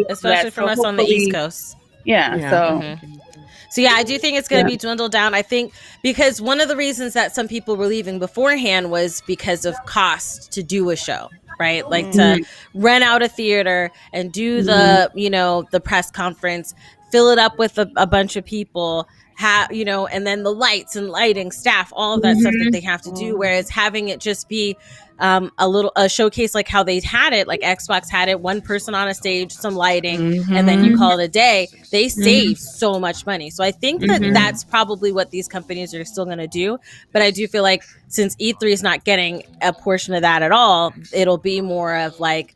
especially from us on the East Coast. So yeah, I do think it's going to be dwindled down. I think because one of the reasons that some people were leaving beforehand was because of cost to do a show, right? Like to rent out a theater and do the press conference, fill it up with a bunch of people, and then the lights and lighting, staff, all of that stuff that they have to do. Whereas having it just be a showcase like how they had it, like Xbox had it, one person on a stage, some lighting, and then you call it a day. They save so much money. So I think that that's probably what these companies are still going to do. But I do feel like since E3 is not getting a portion of that at all, it'll be more of like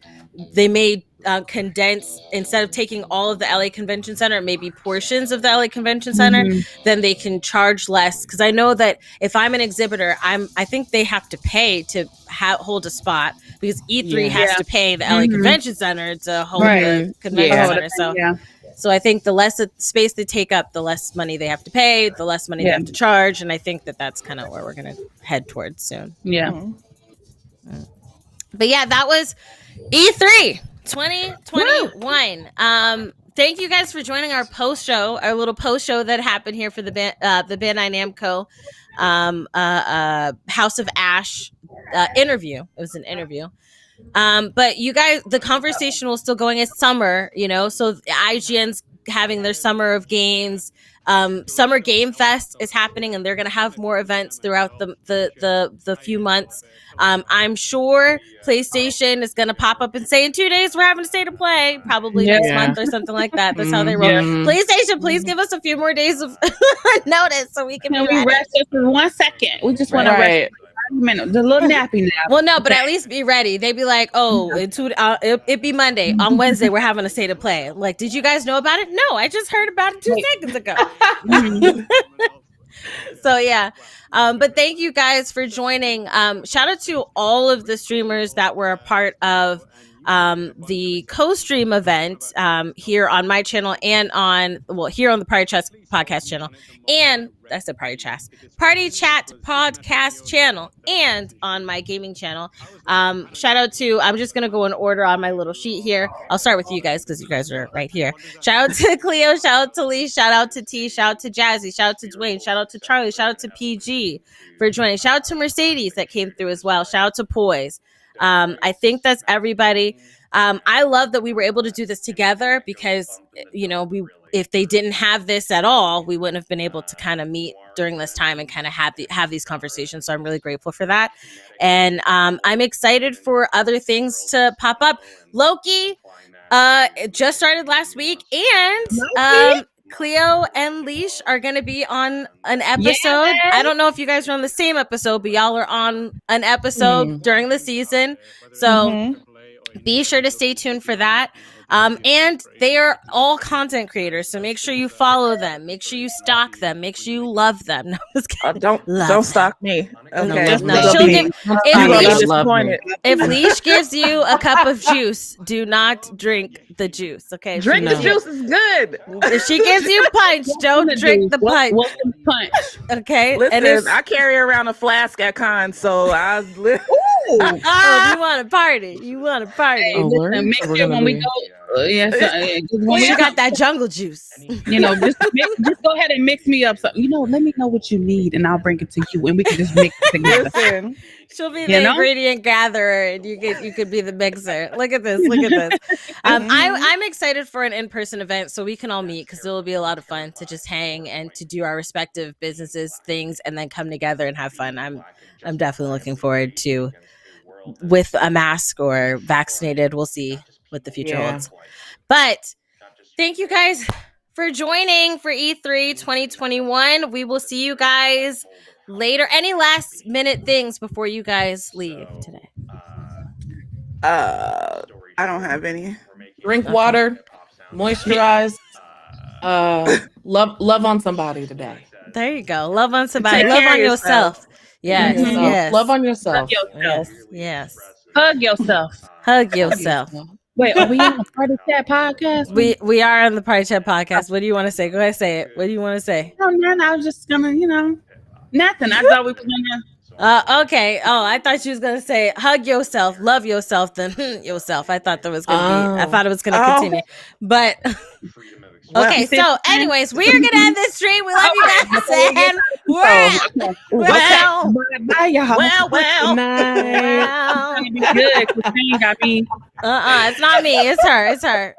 they may condense, instead of taking all of the LA Convention Center, maybe portions of the LA Convention Center, then they can charge less. Because I know that if I'm an exhibitor, I think they have to pay to hold a spot, because E3 has to pay the LA Convention Center to hold the convention center. So I think the less space they take up, the less money they have to pay, the less money they have to charge, and I think that that's kind of where we're going to head towards soon. But yeah, that was E3 2021. Thank you guys for joining our little post show that happened here for the Bandai Namco House of Ash interview. It was an interview. But you guys, the conversation will still going. It's summer, so IGN's having their summer of games. Summer Game Fest is happening, and they're going to have more events throughout the few months. I'm sure PlayStation is going to pop up and say in 2 days we're having a state of play, probably next month or something like that. That's how they roll. PlayStation, please give us a few more days of notice so we can. Can we rest just for 1 second? We just want to rest. The little nappy nap. Well, no, but at least be ready. They'd be like, "Oh, it'd be Monday. On Wednesday, we're having a state of play." Like, did you guys know about it? No, I just heard about it 2 seconds ago. So yeah, but thank you guys for joining. Shout out to all of the streamers that were a part of the co-stream event here on my channel and here on the PartyChat podcast channel, and I said PartyChat podcast channel, and on my gaming channel. Shout out to, I'm just gonna go in order on my little sheet here. I'll start with you guys because you guys are right here. Shout out to Cleo, shout out to Lee, shout out to T, shout out to Jazzy, shout out to Dwayne, shout out to Charlie, shout out to PG for joining. Shout out to Mercedes that came through as well. Shout out to Poise. I think that's everybody. I love that we were able to do this together because, if they didn't have this at all, we wouldn't have been able to kind of meet during this time and kind of have these conversations. So I'm really grateful for that. And I'm excited for other things to pop up. Loki it just started last week, and Cleo and Leash are going to be on an episode. Yeah. I don't know if you guys are on the same episode, but y'all are on an episode during the season. So be sure to stay tuned for that. And they are all content creators, so make sure you follow them. Make sure you stalk them. Make sure you love them. No, I'm just kidding. Don't stalk me. Okay. No, she'll give. If Leash Leash gives you a cup of juice, do not drink the juice. Okay, drink the juice is good. If she gives you punch, don't drink the punch. Punch. Okay. Listen, and I carry around a flask at cons, so I. You want to party? You want to party? Listen, make sure when we go. When you got that jungle juice, just go ahead and mix me up. So let me know what you need, and I'll bring it to you, and we can just mix it together. Listen, she'll be the ingredient gatherer, and you could be the mixer. Look at this. Look at this. I'm excited for an in-person event so we can all meet, because it will be a lot of fun to just hang and to do our respective businesses things and then come together and have fun. I'm definitely looking forward to, with a mask or vaccinated. We'll see what the future holds. But thank you guys for joining for E3 2021. We will see you guys later. Any last minute things before you guys leave today? I don't have any. Drink water, moisturize, love on somebody today. There you go. Love on somebody. Love on yourself. Yes. Mm-hmm. Yes. Love on yourself. Yes. Hug yourself. Hug yourself. Wait, are we on the PartyChat podcast? We are on the PartyChat podcast. What do you want to say? Go ahead, say it. What do you want to say? No, man, I was just gonna, nothing. I thought we were gonna. Okay. Oh, I thought you was gonna say hug yourself, love yourself, then yourself. I thought that was gonna be. I thought it was gonna continue, but. Okay, so anyways, we are gonna end this stream. We love you guys, and bye, y'all. Well. Good. Christine got me. It's not me. It's her.